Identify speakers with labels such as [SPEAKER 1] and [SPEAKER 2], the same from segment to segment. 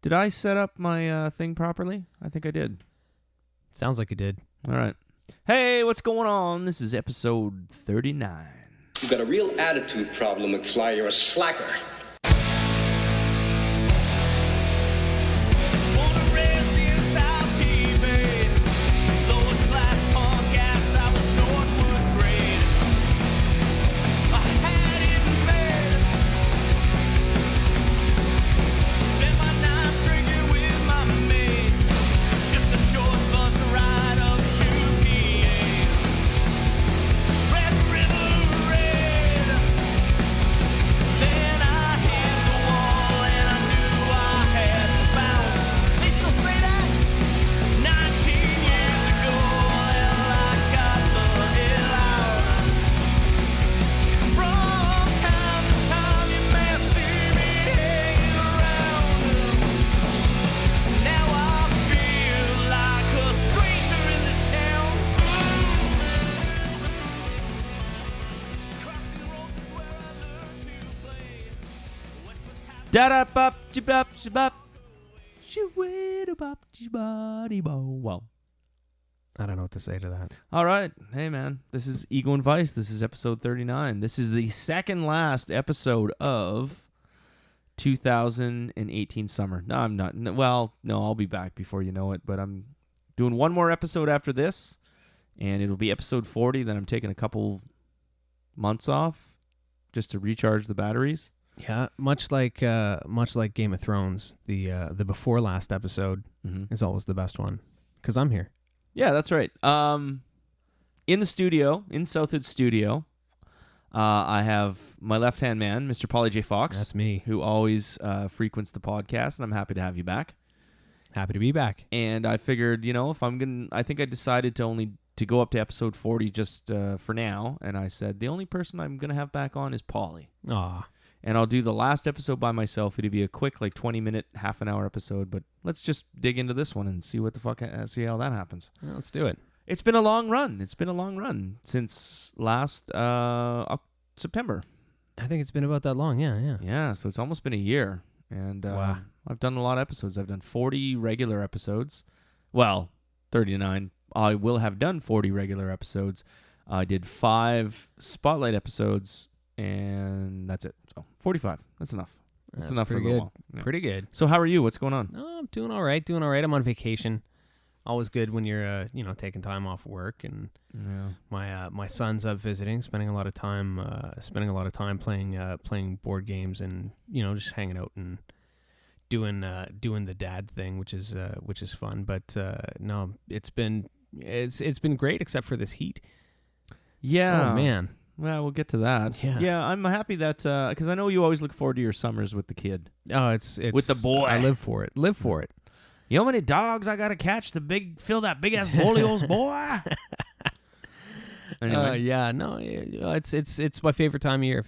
[SPEAKER 1] Did I set up my thing properly? I think I did.
[SPEAKER 2] Sounds like you did.
[SPEAKER 1] All right. Hey, what's going on? This is episode 39.
[SPEAKER 3] You've got a real attitude problem, McFly. You're a slacker.
[SPEAKER 1] Well,
[SPEAKER 2] I don't know what to say to that.
[SPEAKER 1] all right. Hey, man. This is Ego and Vice. This is episode 39. This is the second last episode of 2018 summer. No, I'm not. Well, no, I'll be back before you know it, but I'm doing one more episode after this, and it'll be episode 40. Then I'm taking a couple months off just to recharge the batteries.
[SPEAKER 2] Yeah, much like Game of Thrones, the before last episode is always the best one because I'm here.
[SPEAKER 1] Yeah, that's right. In the studio, in Southwood Studio, I have my left-hand man, Mr. Paulie J. Fox.
[SPEAKER 2] That's me.
[SPEAKER 1] Who always frequents the podcast, and I'm happy to have you back.
[SPEAKER 2] Happy to be back.
[SPEAKER 1] And I figured, if I think I decided to go up to episode 40 just for now, and I said, the only person I'm going to have back on is Paulie.
[SPEAKER 2] Aw.
[SPEAKER 1] And I'll do the last episode by myself. It'll be a quick, 20-minute, half-an-hour episode. But let's just dig into this one and see what the fuck, see how that happens.
[SPEAKER 2] Well, let's do it.
[SPEAKER 1] It's been a long run. It's been a long run since last September.
[SPEAKER 2] I think it's been about that long. Yeah.
[SPEAKER 1] Yeah, so it's almost been a year. And
[SPEAKER 2] Wow.
[SPEAKER 1] I've done a lot of episodes. I've done 40 regular episodes. Well, 39. I will have done 40 regular episodes. I did 5 spotlight episodes, and that's it. So 45. That's enough. That's enough for a
[SPEAKER 2] pretty
[SPEAKER 1] little
[SPEAKER 2] good.
[SPEAKER 1] while. Yeah.
[SPEAKER 2] Pretty good.
[SPEAKER 1] So how are you? What's going on?
[SPEAKER 2] No, I'm doing all right. I'm on vacation. Always good when you're taking time off work, and my son's up visiting, spending a lot of time playing board games, and just hanging out and doing the dad thing, which is fun. But no, it's been great except for this heat.
[SPEAKER 1] Yeah.
[SPEAKER 2] Oh man.
[SPEAKER 1] Well, we'll get to that. Yeah, I'm happy that because I know you always look forward to your summers with the kid.
[SPEAKER 2] Oh, it's
[SPEAKER 1] with the boy.
[SPEAKER 2] I live for it.
[SPEAKER 1] You know how many dogs I gotta catch to fill that big ass Bolio's boy? Anyway.
[SPEAKER 2] It's my favorite time of year.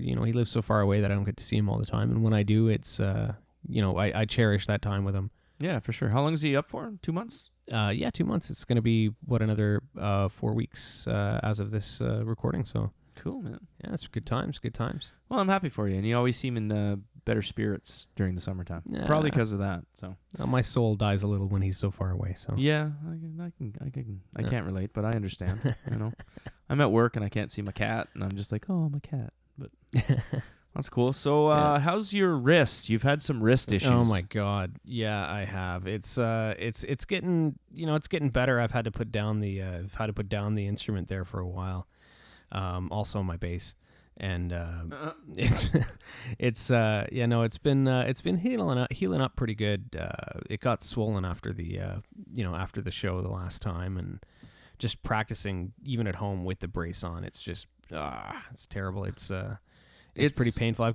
[SPEAKER 2] He lives so far away that I don't get to see him all the time, and when I do, it's I cherish that time with him.
[SPEAKER 1] Yeah, for sure. How long is he up for? 2 months?
[SPEAKER 2] 2 months. It's gonna be another 4 weeks as of this recording. So
[SPEAKER 1] cool, man.
[SPEAKER 2] Yeah, it's good times.
[SPEAKER 1] Well, I'm happy for you, and you always seem in better spirits during the summertime. Yeah. Probably because of that. So
[SPEAKER 2] my soul dies a little when he's so far away. So
[SPEAKER 1] yeah, I can't relate, but I understand. I'm at work and I can't see my cat, and I'm just like, oh, my cat. But that's cool. So how's your wrist? You've had some wrist issues.
[SPEAKER 2] Oh my God. Yeah, I have. It's getting it's getting better. I've had to put down the instrument there for a while. Also my bass. And it's been healing up pretty good. It got swollen after the show the last time, and just practicing even at home with the brace on, it's just it's terrible. It's pretty painful. I've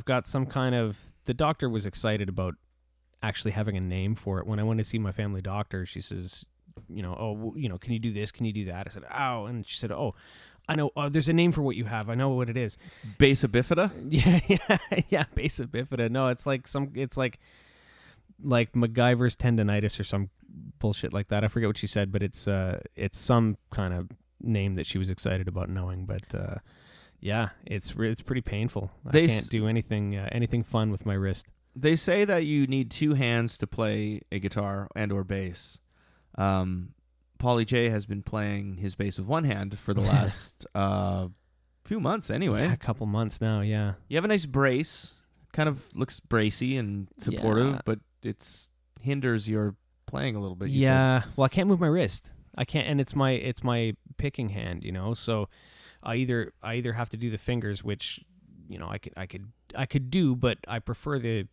[SPEAKER 2] got some kind of, the doctor was excited about actually having a name for it. When I went to see my family doctor, she says, can you do this? Can you do that? I said, ow. And she said, oh, I know. There's a name for what you have. I know what it is.
[SPEAKER 1] Basa bifida?
[SPEAKER 2] Yeah. Basa bifida. No, it's like MacGyver's tendonitis or some bullshit like that. I forget what she said, but it's some kind of name that she was excited about knowing. But yeah, it's pretty painful. I can't do anything fun with my wrist.
[SPEAKER 1] They say that you need two hands to play a guitar and or bass. Paulie J has been playing his bass with one hand for the last few months anyway.
[SPEAKER 2] Yeah, a couple months now, yeah.
[SPEAKER 1] You have a nice brace. Kind of looks bracey and supportive,
[SPEAKER 2] Yeah.
[SPEAKER 1] but it's hinders your playing a little bit.
[SPEAKER 2] Yeah. Well, I can't move my wrist. I can't, and it's my picking hand, so I either have to do the fingers, which, I could do, but I prefer the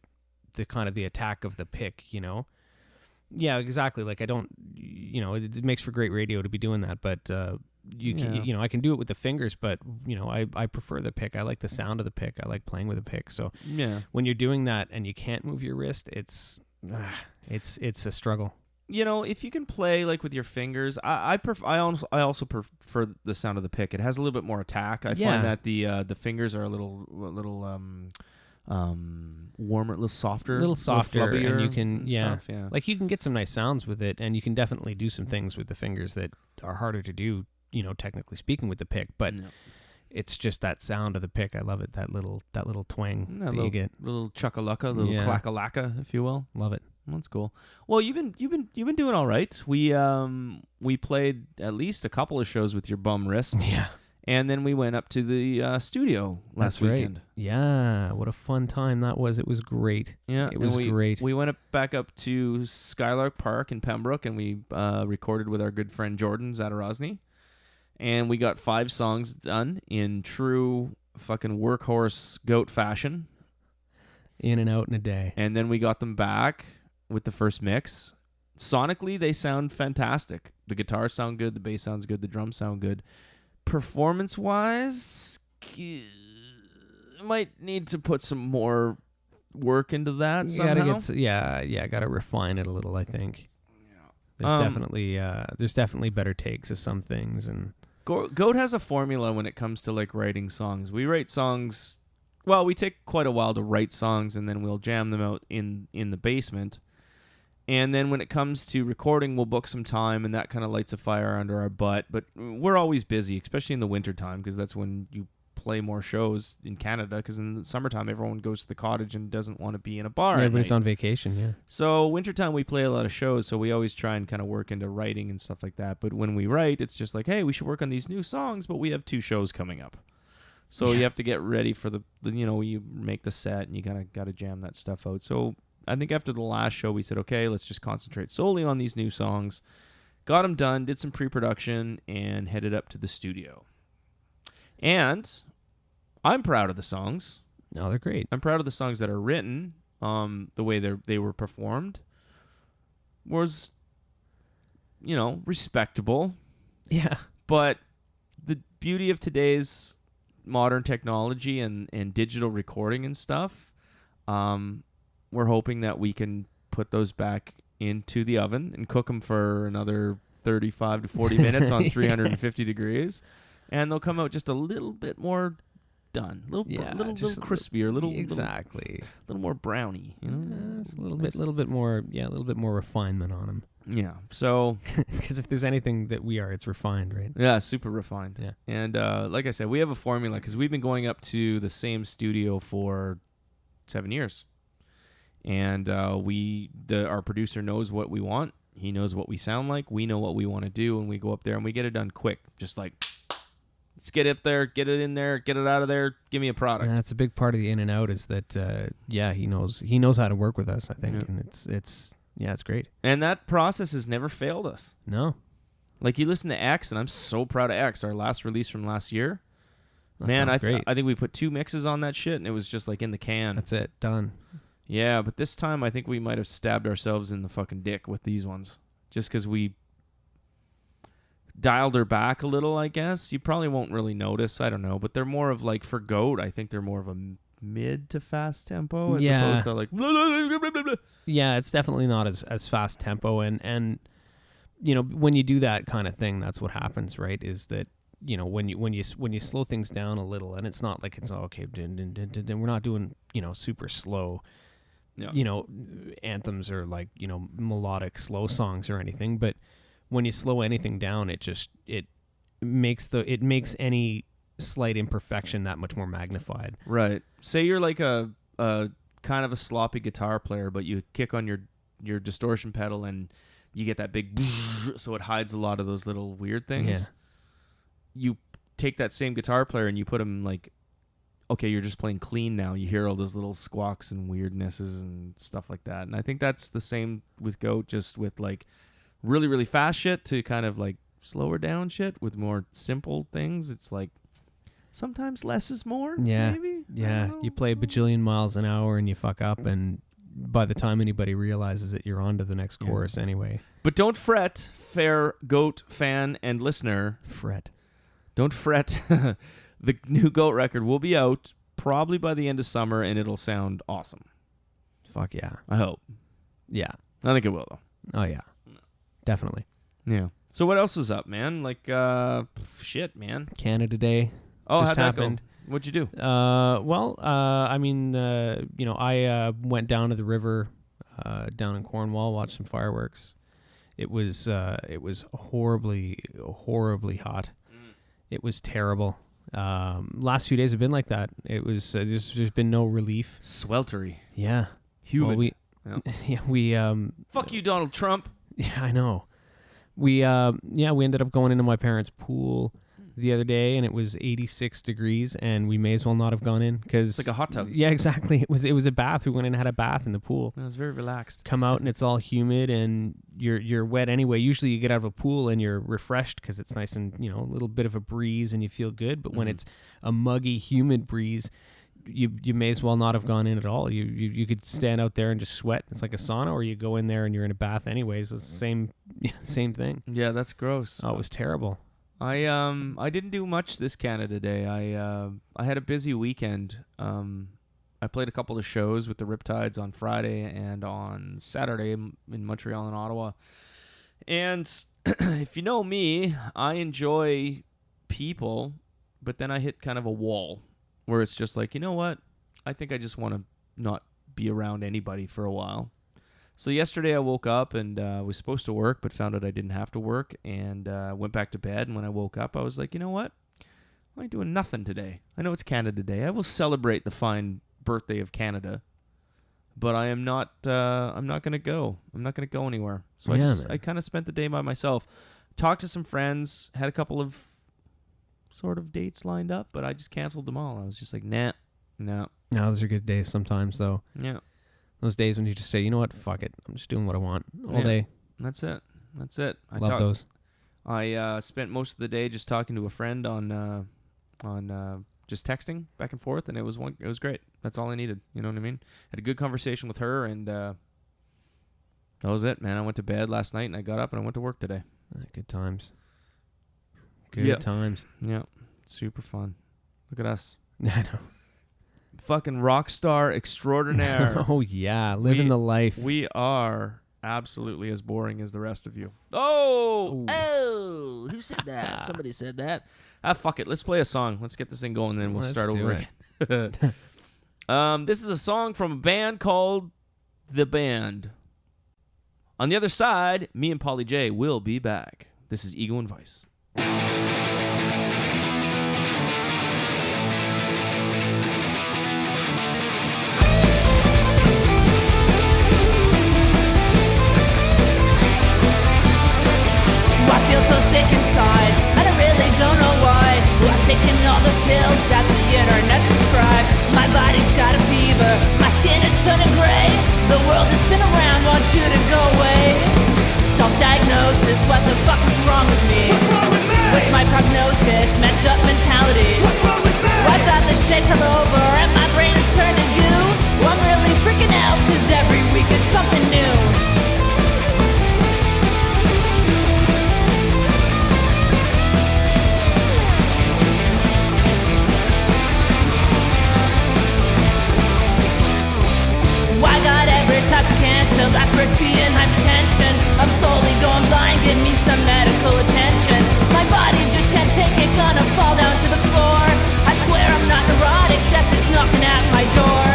[SPEAKER 2] kind of the attack of the pick, Yeah, exactly. Like I don't, it makes for great radio to be doing that, but I can do it with the fingers, but I prefer the pick. I like the sound of the pick. I like playing with a pick. So when you're doing that and you can't move your wrist, it's a struggle.
[SPEAKER 1] If you can play like with your fingers, I also prefer the sound of the pick. It has a little bit more attack. I find that the fingers are a little warmer, a little softer,
[SPEAKER 2] flubbier, and you can
[SPEAKER 1] stuff,
[SPEAKER 2] like you can get some nice sounds with it, and you can definitely do some things with the fingers that are harder to do, technically speaking, with the pick. But it's just that sound of the pick. I love it. That little twang that you get,
[SPEAKER 1] little chuckalaka, little clackalaka, if you will.
[SPEAKER 2] Love it.
[SPEAKER 1] That's cool. Well, you've been doing all right. We played at least a couple of shows with your bum wrist.
[SPEAKER 2] Yeah.
[SPEAKER 1] And then we went up to the studio last weekend.
[SPEAKER 2] Right. Yeah, what a fun time that was. It was great.
[SPEAKER 1] Yeah,
[SPEAKER 2] it was great.
[SPEAKER 1] We went back up to Skylark Park in Pembroke, and we recorded with our good friend Jordan Zadarozny. And we got 5 songs done in true fucking workhorse goat fashion.
[SPEAKER 2] In and out in a day.
[SPEAKER 1] And then we got them back with the first mix. Sonically, they sound fantastic. The guitars sound good, the bass sounds good, the drums sound good. Performance-wise, might need to put some more work into that somehow.
[SPEAKER 2] Gotta refine it a little, I think. There's definitely better takes of some things, and
[SPEAKER 1] Goat has a formula when it comes to like writing songs. We write songs, well, we take quite a while to write songs, and then we'll jam them out in the basement. And then when it comes to recording, we'll book some time, and that kind of lights a fire under our butt. But we're always busy, especially in the wintertime, because that's when you play more shows in Canada, because in the summertime, everyone goes to the cottage and doesn't want to be in a bar.
[SPEAKER 2] Everybody's on vacation, yeah.
[SPEAKER 1] So wintertime, we play a lot of shows, so we always try and kind of work into writing and stuff like that. But when we write, it's just like, hey, we should work on these new songs, but we have 2 shows coming up. So you have to get ready for the you make the set, and you got to jam that stuff out. So I think after the last show, we said, okay, let's just concentrate solely on these new songs. Got them done, did some pre-production, and headed up to the studio. And I'm proud of the songs.
[SPEAKER 2] No, they're great.
[SPEAKER 1] I'm proud of the songs that are written. The way they were performed was, respectable.
[SPEAKER 2] Yeah.
[SPEAKER 1] But the beauty of today's modern technology and digital recording and stuff, we're hoping that we can put those back into the oven and cook them for another 35 to 40 minutes on 350 degrees, and they'll come out just a little bit more done, little crispier, a little more browny.
[SPEAKER 2] It's a little bit more refinement on them.
[SPEAKER 1] Yeah. So,
[SPEAKER 2] because if there's anything that we are, it's refined, right?
[SPEAKER 1] Yeah, super refined.
[SPEAKER 2] Yeah.
[SPEAKER 1] And like I said, we have a formula because we've been going up to the same studio for 7 years. And our producer knows what we want. He knows what we sound like. We know what we want to do, and we go up there and we get it done quick. Just like, let's get up there, get it in there, get it out of there. Give me a product.
[SPEAKER 2] That's a big part of the in and out. Is that he knows how to work with us. I think, and it's great. And
[SPEAKER 1] that process has never failed us.
[SPEAKER 2] No,
[SPEAKER 1] like you listen to X, and I'm so proud of X, our last release from last year. Man, I think we put 2 mixes on that shit, and it was just like in the can.
[SPEAKER 2] That's it, done.
[SPEAKER 1] Yeah, but this time I think we might have stabbed ourselves in the fucking dick with these ones. Just because we dialed her back a little, I guess. You probably won't really notice. I don't know. But they're more of like, for Goat, I think they're more of a mid to fast tempo as opposed to like...
[SPEAKER 2] Yeah, it's definitely not as fast tempo. And when you do that kind of thing, that's what happens, right? Is that, when you slow things down a little, and it's not like it's okay, we're not doing, super slow... Yeah. Anthems or like, melodic slow songs or anything. But when you slow anything down, it makes any slight imperfection that much more magnified.
[SPEAKER 1] Right. Say you're like a kind of a sloppy guitar player, but you kick on your distortion pedal and you get that big so it hides a lot of those little weird things.
[SPEAKER 2] Yeah.
[SPEAKER 1] You take that same guitar player and you put him like, okay, you're just playing clean now. You hear all those little squawks and weirdnesses and stuff like that. And I think that's the same with Goat, just with like really, really fast shit to kind of like slower down shit with more simple things. It's like sometimes less is more.
[SPEAKER 2] Yeah.
[SPEAKER 1] Maybe?
[SPEAKER 2] Yeah. You play a bajillion miles an hour and you fuck up, and by the time anybody realizes it, you're on to the next chorus anyway.
[SPEAKER 1] But don't fret, fair Goat fan and listener.
[SPEAKER 2] Fret.
[SPEAKER 1] Don't fret. The new Goat record will be out probably by the end of summer, and it'll sound awesome.
[SPEAKER 2] Fuck yeah.
[SPEAKER 1] I hope.
[SPEAKER 2] Yeah.
[SPEAKER 1] I think it will, though.
[SPEAKER 2] Oh, yeah. Definitely.
[SPEAKER 1] Yeah. So what else is up, man? Like, shit, man.
[SPEAKER 2] Canada Day.
[SPEAKER 1] Oh,
[SPEAKER 2] just
[SPEAKER 1] how'd
[SPEAKER 2] happened.
[SPEAKER 1] that go? What'd you do?
[SPEAKER 2] I mean, I went down to the river down in Cornwall, watched some fireworks. It was horribly hot. It was terrible. Last few days have been like that. It was there's been no relief.
[SPEAKER 1] Sweltery.
[SPEAKER 2] Yeah.
[SPEAKER 1] Humid.
[SPEAKER 2] Well,
[SPEAKER 1] Fuck you, Donald Trump.
[SPEAKER 2] Yeah, I know. We ended up going into my parents' pool the other day, and it was 86 degrees, and we may as well not have gone in because
[SPEAKER 1] It's like a hot tub.
[SPEAKER 2] Yeah, exactly. It was a bath. We went in and had a bath in the pool.
[SPEAKER 1] It was very relaxed.
[SPEAKER 2] Come out and it's all humid and you're wet anyway. Usually you get out of a pool and you're refreshed because it's nice and a little bit of a breeze and you feel good. But when it's a muggy, humid breeze, you may as well not have gone in at all. You could stand out there and just sweat. It's like a sauna, or you go in there and you're in a bath anyways. It's the same thing.
[SPEAKER 1] Yeah, that's gross.
[SPEAKER 2] Oh, it was terrible.
[SPEAKER 1] I didn't do much this Canada Day. I had a busy weekend. I played a couple of shows with the Riptides on Friday and on Saturday in Montreal and Ottawa. And if you know me, I enjoy people, but then I hit kind of a wall where it's just like, you know what? I think I just want to not be around anybody for a while. So yesterday I woke up and was supposed to work, but found out I didn't have to work, and went back to bed. And when I woke up, I was like, you know what? I ain't doing nothing today. I know it's Canada Day. I will celebrate the fine birthday of Canada, but I am not. I'm not gonna go. I'm not gonna go anywhere. So I kind of spent the day by myself. Talked to some friends. Had a couple of sort of dates lined up, but I just canceled them all. I was just like, nah.
[SPEAKER 2] No, those are good days sometimes, though.
[SPEAKER 1] Yeah.
[SPEAKER 2] Those days when you just say, you know what, fuck it. I'm just doing what I want all day.
[SPEAKER 1] That's it.
[SPEAKER 2] Love those.
[SPEAKER 1] I spent most of the day just talking to a friend on just texting back and forth, and it was great. That's all I needed. You know what I mean? Had a good conversation with her, and that was it, man. I went to bed last night, and I got up and I went to work today.
[SPEAKER 2] Good times. Good times.
[SPEAKER 1] Yeah. Super fun. Look at us.
[SPEAKER 2] I know.
[SPEAKER 1] Fucking rock star extraordinaire.
[SPEAKER 2] Oh, yeah. Living the life.
[SPEAKER 1] We are absolutely as boring as the rest of you. Oh! Oh! Who said that? Somebody said that. Fuck it. Let's play a song. Let's get this thing going, and then we'll start over again. This is a song from a band called The Band. On the other side, me and Paulie J will be back. This is Ego and Vice.
[SPEAKER 4] I feel so sick inside, and I really don't know why. I've taken all the pills that the internet prescribed. My body's got a fever, my skin is turning gray. The world has spin around, want you to go away. Self-diagnosis, what the fuck is wrong with me?
[SPEAKER 5] What's wrong with me?
[SPEAKER 4] What's my prognosis, messed up mentality?
[SPEAKER 5] What's wrong with me?
[SPEAKER 4] I thought the shit come over and my brain has turned to goo. I'm really freaking out, cause every week it's something new. I got every type of cancer, leprosy and hypertension. I'm slowly going blind, give me some medical attention. My body just can't take it, gonna fall down to the floor. I swear I'm not neurotic, death is knocking at my door.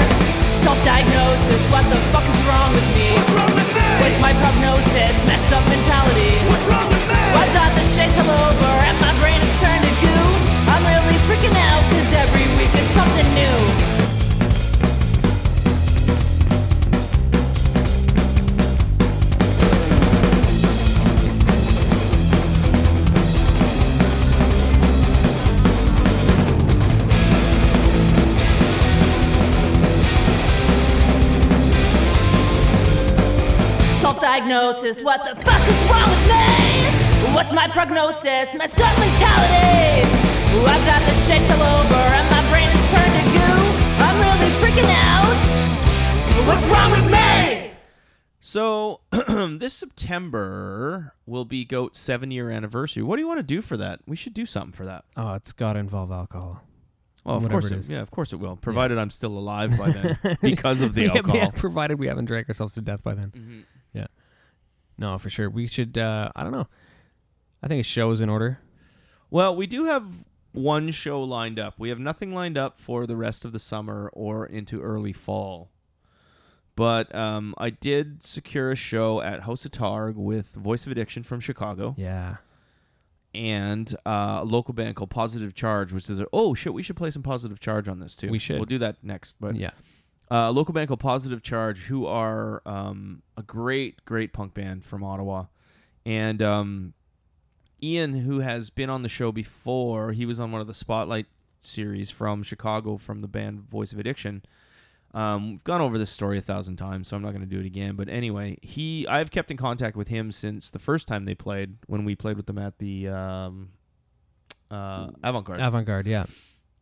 [SPEAKER 4] Self-diagnosis, what the fuck is wrong with me?
[SPEAKER 5] What's wrong with me?
[SPEAKER 4] Where's my prognosis, messed up mentality?
[SPEAKER 5] What's wrong with me?
[SPEAKER 4] I thought the shit come over and my brain has turned to goo. I'm really freaking out, cause every week it's something new. diagnosis. What the fuck is wrong with me? What's my prognosis? Messed up mentality. I've got the shakes all over and my brain is turned to goo. I'm really freaking out. What's wrong with me?
[SPEAKER 1] So this September will be Goat's 7-year anniversary. What do you want to do for that? We should do something for that.
[SPEAKER 2] Oh, it's got to involve alcohol.
[SPEAKER 1] Well, of
[SPEAKER 2] Whatever
[SPEAKER 1] course
[SPEAKER 2] it is.
[SPEAKER 1] Yeah, of course it will. Provided I'm still alive by then because of the alcohol.
[SPEAKER 2] Yeah, provided we haven't drank ourselves to death by then.
[SPEAKER 1] Mm-hmm.
[SPEAKER 2] Yeah. No, for sure. We should, I don't know. I think a show is in order.
[SPEAKER 1] Well, we do have one show lined up. We have nothing lined up for the rest of the summer or into early fall. But I did secure a show at House of Targ with Voice of Addiction from Chicago.
[SPEAKER 2] Yeah.
[SPEAKER 1] And a local band called Positive Charge, which is oh shit, we should play some Positive Charge on this too.
[SPEAKER 2] We should.
[SPEAKER 1] We'll do that next. But
[SPEAKER 2] Yeah.
[SPEAKER 1] a local band called Positive Charge, who are a great punk band from Ottawa, and Ian, who has been on the show before, he was on one of the Spotlight series from Chicago from the band Voice of Addiction. We've gone over this story 1,000 times, so I'm not going to do it again. But anyway, I've kept in contact with him since the first time they played, when we played with them at the Avant-Garde.
[SPEAKER 2] Avant-Garde, yeah.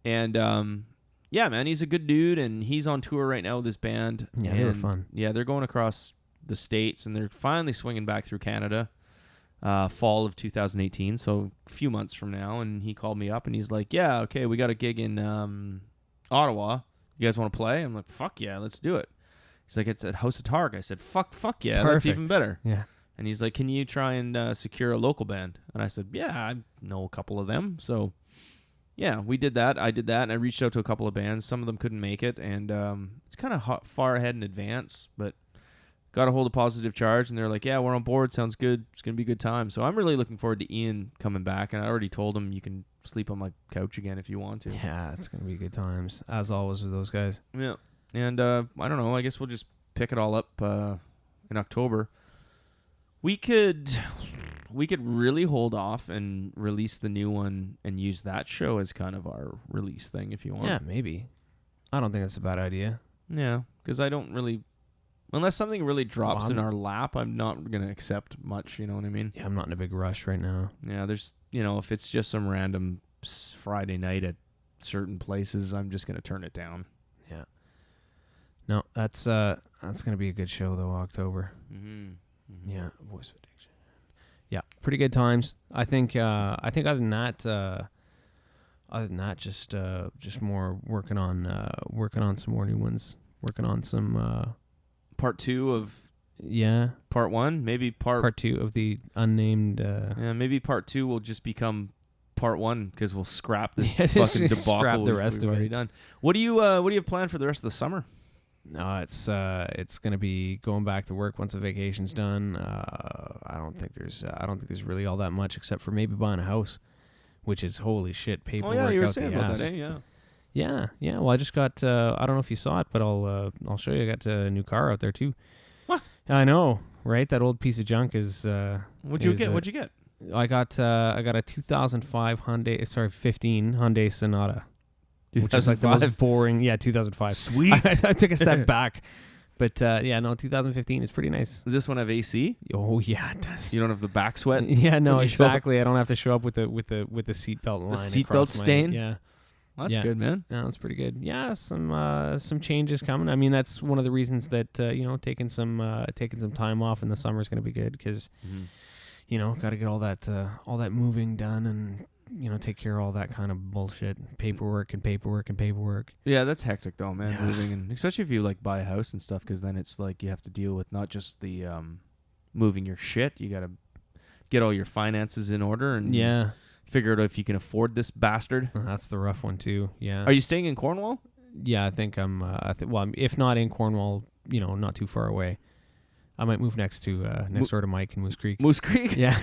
[SPEAKER 1] And yeah, man, he's a good dude, and he's on tour right now with his band.
[SPEAKER 2] Yeah,
[SPEAKER 1] and
[SPEAKER 2] they were fun.
[SPEAKER 1] Yeah, they're going across the States, and they're finally swinging back through Canada, fall of 2018, so a few months from now. And he called me up, and he's like, yeah, okay, we got a gig in Ottawa. You guys want to play? I'm like, fuck yeah, let's do it. He's like, it's at House of Targ. I said, fuck yeah, that's
[SPEAKER 2] Perfect.
[SPEAKER 1] even better.
[SPEAKER 2] Yeah.
[SPEAKER 1] And he's like, can you try and secure a local band? And I said, yeah, I know a couple of them. So, yeah, we did that. I did that, and I reached out to a couple of bands. Some of them couldn't make it, and it's kind of far ahead in advance, but got a hold of Positive Charge, and they're like, yeah, we're on board. Sounds good. It's going to be a good time. So I'm really looking forward to Ian coming back, and I already told him you can sleep on my couch again if you want to.
[SPEAKER 2] Yeah, it's going to be good times, as always with those guys.
[SPEAKER 1] Yeah. And I don't know. I guess we'll just pick it all up in October. We could really hold off and release the new one and use that show as kind of our release thing if you want.
[SPEAKER 2] Yeah, maybe. I don't think that's a bad idea.
[SPEAKER 1] Yeah, because I don't really... Unless something really drops
[SPEAKER 2] Well,
[SPEAKER 1] in our lap, I'm not going to accept much, you know what I mean?
[SPEAKER 2] Yeah, I'm not in a big rush right now.
[SPEAKER 1] Yeah, there's, if it's just some random Friday night at certain places, I'm just going to turn it down.
[SPEAKER 2] Yeah. No, that's going to be a good show, though, October.
[SPEAKER 1] Mm-hmm.
[SPEAKER 2] Yeah, Voice of Addiction. Yeah, pretty good times. I think other than that, just more working on some more new ones. Working on some
[SPEAKER 1] Part 2 of
[SPEAKER 2] yeah,
[SPEAKER 1] Part 1, maybe
[SPEAKER 2] part 2 of the unnamed
[SPEAKER 1] yeah, maybe Part 2 will just become Part 1 because we'll scrap this
[SPEAKER 2] Yeah, just
[SPEAKER 1] fucking
[SPEAKER 2] scrap
[SPEAKER 1] debacle
[SPEAKER 2] the
[SPEAKER 1] we've
[SPEAKER 2] rest of
[SPEAKER 1] already
[SPEAKER 2] it.
[SPEAKER 1] done. What do you have planned for the rest of the summer?
[SPEAKER 2] No, it's gonna be going back to work once the vacation's done. I don't think there's really all that much except for maybe buying a house, which is holy shit
[SPEAKER 1] Oh
[SPEAKER 2] paperwork.
[SPEAKER 1] yeah, you were
[SPEAKER 2] out
[SPEAKER 1] saying
[SPEAKER 2] the
[SPEAKER 1] about
[SPEAKER 2] ass.
[SPEAKER 1] that, eh? Yeah.
[SPEAKER 2] Yeah. Well, I just got. I don't know if you saw it, but I'll show you. I got a new car out there too.
[SPEAKER 1] What?
[SPEAKER 2] I know, right? That old piece of junk is.
[SPEAKER 1] What'd you
[SPEAKER 2] is,
[SPEAKER 1] get? What'd you get?
[SPEAKER 2] I got a 2005 15 Hyundai Sonata, which is like the
[SPEAKER 1] 2005?
[SPEAKER 2] most boring. Yeah, 2005.
[SPEAKER 1] Sweet.
[SPEAKER 2] I took a step back, but yeah, no, 2015 is pretty nice.
[SPEAKER 1] Does this one have AC?
[SPEAKER 2] Oh yeah, it does.
[SPEAKER 1] You don't have the back sweat?
[SPEAKER 2] Yeah, no,
[SPEAKER 1] when you show up?
[SPEAKER 2] exactly. I don't have to show up with the seatbelt line.
[SPEAKER 1] seatbelt
[SPEAKER 2] across my-
[SPEAKER 1] stain?
[SPEAKER 2] Yeah.
[SPEAKER 1] Well, that's
[SPEAKER 2] Yeah.
[SPEAKER 1] good, man.
[SPEAKER 2] No, that's pretty good. Yeah, some changes coming. I mean, that's one of the reasons that taking some time off in the summer is going to be good because got to get all that moving done and take care of all that kind of bullshit, paperwork.
[SPEAKER 1] Yeah, that's hectic though, man.
[SPEAKER 2] Yeah.
[SPEAKER 1] Moving, and especially if you like buy a house and stuff, because then it's like you have to deal with not just the moving your shit. You got to get all your finances in order and
[SPEAKER 2] Yeah,
[SPEAKER 1] figure out if you can afford this bastard.
[SPEAKER 2] that's the rough one too. Yeah.
[SPEAKER 1] Are you staying in Cornwall?
[SPEAKER 2] Yeah, I think I'm. If not in Cornwall, not too far away. I might move next door to Mike in Moose Creek.
[SPEAKER 1] Moose Creek?
[SPEAKER 2] Yeah.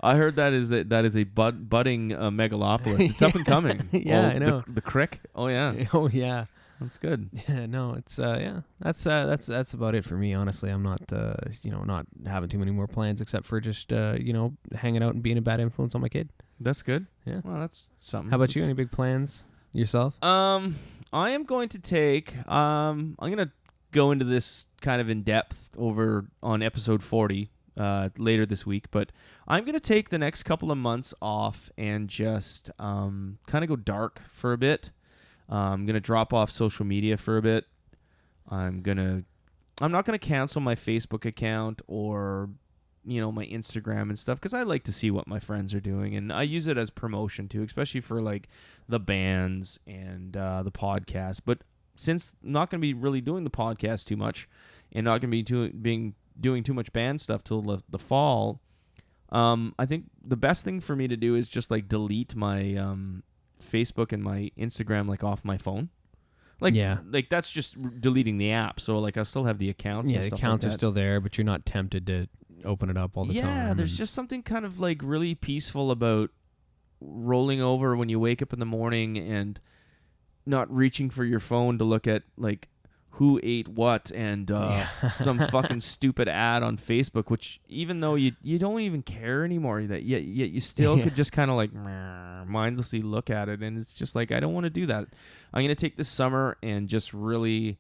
[SPEAKER 1] I heard that is a budding megalopolis. It's up and coming.
[SPEAKER 2] Yeah, I know.
[SPEAKER 1] The crick. Oh yeah,
[SPEAKER 2] Oh yeah.
[SPEAKER 1] that's good.
[SPEAKER 2] Yeah, no, it's that's about it for me. Honestly, I'm not not having too many more plans except for just hanging out and being a bad influence on my kid.
[SPEAKER 1] That's good.
[SPEAKER 2] Yeah.
[SPEAKER 1] Well, that's something.
[SPEAKER 2] How about you?
[SPEAKER 1] That's-
[SPEAKER 2] Any big plans yourself?
[SPEAKER 1] I am going to take. I'm gonna go into this kind of in depth over on episode 40 later this week, but I'm going to take the next couple of months off and just kind of go dark for a bit. I'm going to drop off social media for a bit. I'm not going to cancel my Facebook account or, my Instagram and stuff, because I like to see what my friends are doing, and I use it as promotion too, especially for like the bands and the podcast. But since I'm not going to be really doing the podcast too much and not going to be doing too much band stuff till the fall, I think the best thing for me to do is just like delete my Facebook and my Instagram like off my phone. Like that's just deleting the app. So like I still have the accounts.
[SPEAKER 2] Yeah,
[SPEAKER 1] and
[SPEAKER 2] the
[SPEAKER 1] stuff
[SPEAKER 2] accounts
[SPEAKER 1] like
[SPEAKER 2] are still there, but you're not tempted to open it up all the time.
[SPEAKER 1] Yeah, there's just something kind of like really peaceful about rolling over when you wake up in the morning and not reaching for your phone to look at like who ate what and some fucking stupid ad on Facebook, which even though you don't even care anymore, that yet you still could just kind of like mindlessly look at it, and it's just like I don't want to do that. I'm gonna take this summer and just really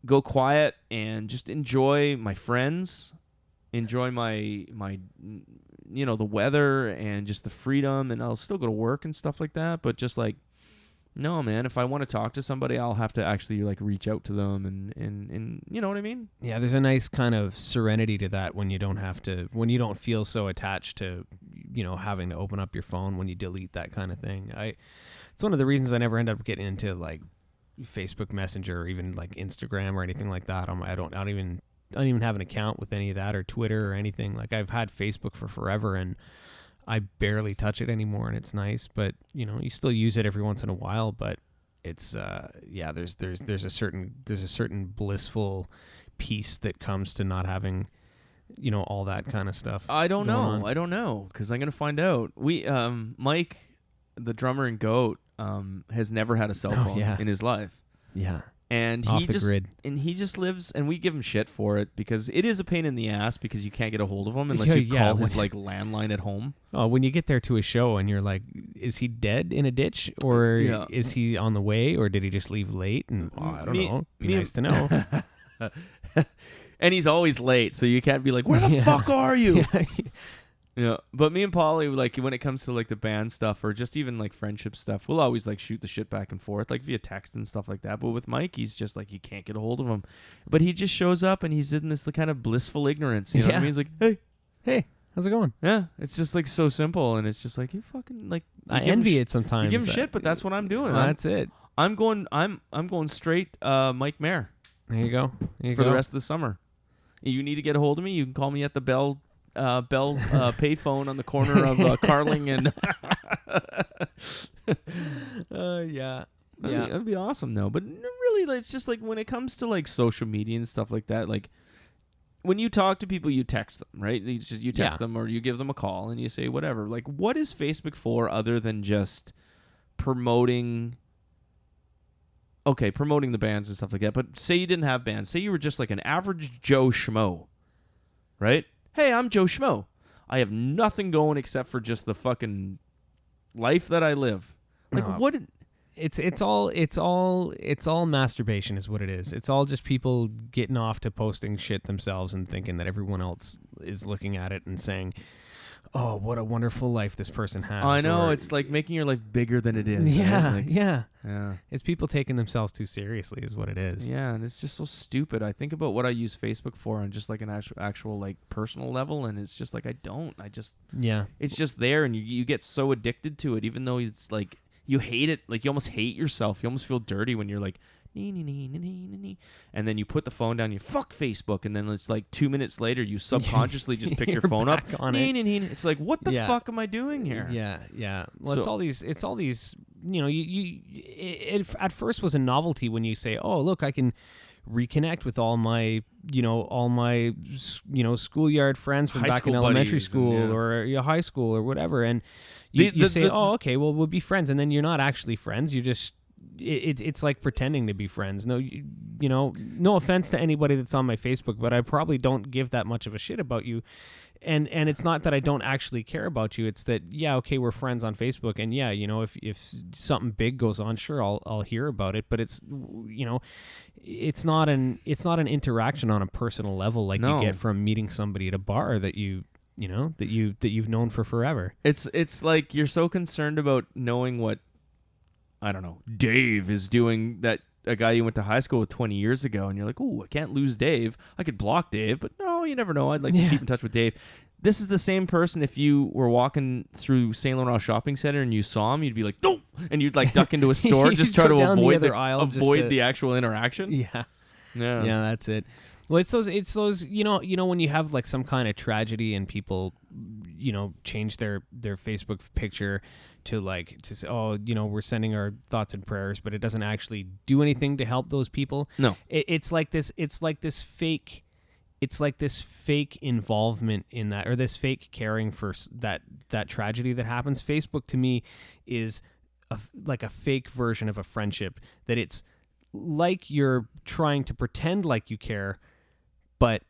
[SPEAKER 1] go quiet and just enjoy my friends, enjoy my the weather and just the freedom, and I'll still go to work and stuff like that, but just like, no, man, if I want to talk to somebody, I'll have to actually like reach out to them and you know what I mean? Yeah,
[SPEAKER 2] there's a nice kind of serenity to that when you don't feel so attached to, having to open up your phone when you delete that kind of thing. It's one of the reasons I never end up getting into like Facebook Messenger or even like Instagram or anything like that. I don't even have an account with any of that, or Twitter or anything. Like I've had Facebook for forever and I barely touch it anymore, and it's nice, but you still use it every once in a while, but it's there's a certain blissful peace that comes to not having all that kind of stuff.
[SPEAKER 1] I don't know because I'm going to find out. We Mike, the drummer in Goat, has never had a cell phone in his life.
[SPEAKER 2] Yeah.
[SPEAKER 1] And
[SPEAKER 2] Off
[SPEAKER 1] he
[SPEAKER 2] the
[SPEAKER 1] just
[SPEAKER 2] grid.
[SPEAKER 1] And he just lives, and we give him shit for it because it is a pain in the ass because you can't get a hold of him unless you call his like landline at home.
[SPEAKER 2] Oh, when you get there to a show and you're like, is he dead in a ditch, or is he on the way, or did he just leave late? And I don't know. Be nice to know.
[SPEAKER 1] And he's always late, so you can't be like, where the fuck are you? Yeah, but me and Paulie, like when it comes to like the band stuff or just even like friendship stuff, we'll always like shoot the shit back and forth, like via text and stuff like that. But with Mike, he's just like, you can't get a hold of him, but he just shows up and he's in this kind of blissful ignorance. You know what I mean? He's like, hey,
[SPEAKER 2] how's it going?
[SPEAKER 1] Yeah, it's just like so simple, and it's just like you fucking like.
[SPEAKER 2] I envy it sometimes.
[SPEAKER 1] You give him shit, but that's what I'm doing.
[SPEAKER 2] That's it.
[SPEAKER 1] I'm going straight Mike Mayer.
[SPEAKER 2] There you go.
[SPEAKER 1] For the rest of the summer. You need to get a hold of me. You can call me at the Bell payphone on the corner of Carling and that'd be awesome though. But really, it's just like when it comes to like social media and stuff like that, like when you talk to people, you text them, right? You text them or you give them a call and you say whatever. Like, what is Facebook for other than just promoting the bands and stuff like that? But say you didn't have bands. Say you were just like an average Joe Schmo, right? Hey, I'm Joe Schmo. I have nothing going except for just the fucking life that I live. Like what?
[SPEAKER 2] It's all masturbation is what it is. It's all just people getting off to posting shit themselves and thinking that everyone else is looking at it and saying, oh, what a wonderful life this person has.
[SPEAKER 1] I know, it's like making your life bigger than it is.
[SPEAKER 2] Yeah,
[SPEAKER 1] right? Like,
[SPEAKER 2] yeah. It's people taking themselves too seriously is what it is.
[SPEAKER 1] Yeah, and it's just so stupid. I think about what I use Facebook for on just like an actual like personal level, and it's just like it's just there, and you get so addicted to it, even though it's like you hate it. Like you almost hate yourself. You almost feel dirty when you're like, and then you put the phone down, you fuck Facebook, and then it's like 2 minutes later you subconsciously just pick your phone up
[SPEAKER 2] on it.
[SPEAKER 1] It's like, what the fuck am I doing here?
[SPEAKER 2] Yeah. Well, it's all these it at first was a novelty when you say, oh look, I can reconnect with all my schoolyard friends from back in elementary school or high school or whatever, and you say, oh okay, well we'll be friends, and then you're not actually friends. You're just it's like pretending to be friends. No, you know, no offense to anybody that's on my Facebook, but I probably don't give that much of a shit about you. And it's not that I don't actually care about you. It's that, yeah, okay, we're friends on Facebook, and yeah, you know, if something big goes on, sure, I'll hear about it. But it's, you know, it's not an interaction on a personal level like
[SPEAKER 1] No.
[SPEAKER 2] you get from meeting somebody at a bar that you know that you've known for forever.
[SPEAKER 1] It's like you're so concerned about knowing what, I don't know, Dave is doing, that a guy you went to high school with 20 years ago, and you're like, "Ooh, I can't lose Dave. I could block Dave, but no, you never know. I'd like to keep in touch with Dave." This is the same person. If you were walking through St. Laurent Shopping Center and you saw him, you'd be like, "No!" and you'd like duck into a store, just try
[SPEAKER 2] go
[SPEAKER 1] to
[SPEAKER 2] down the
[SPEAKER 1] avoid
[SPEAKER 2] other aisle just to-
[SPEAKER 1] the actual interaction.
[SPEAKER 2] Yeah.
[SPEAKER 1] Yeah.
[SPEAKER 2] Yeah, that's it. Well, it's those you know when you have like some kind of tragedy and people, you know, change their Facebook picture to say, oh, you know, we're sending our thoughts and prayers, but it doesn't actually do anything to help those people.
[SPEAKER 1] No.
[SPEAKER 2] It's like this fake involvement in that, or this fake caring for that tragedy that happens. Facebook to me is like a fake version of a friendship, that it's like you're trying to pretend like you care, but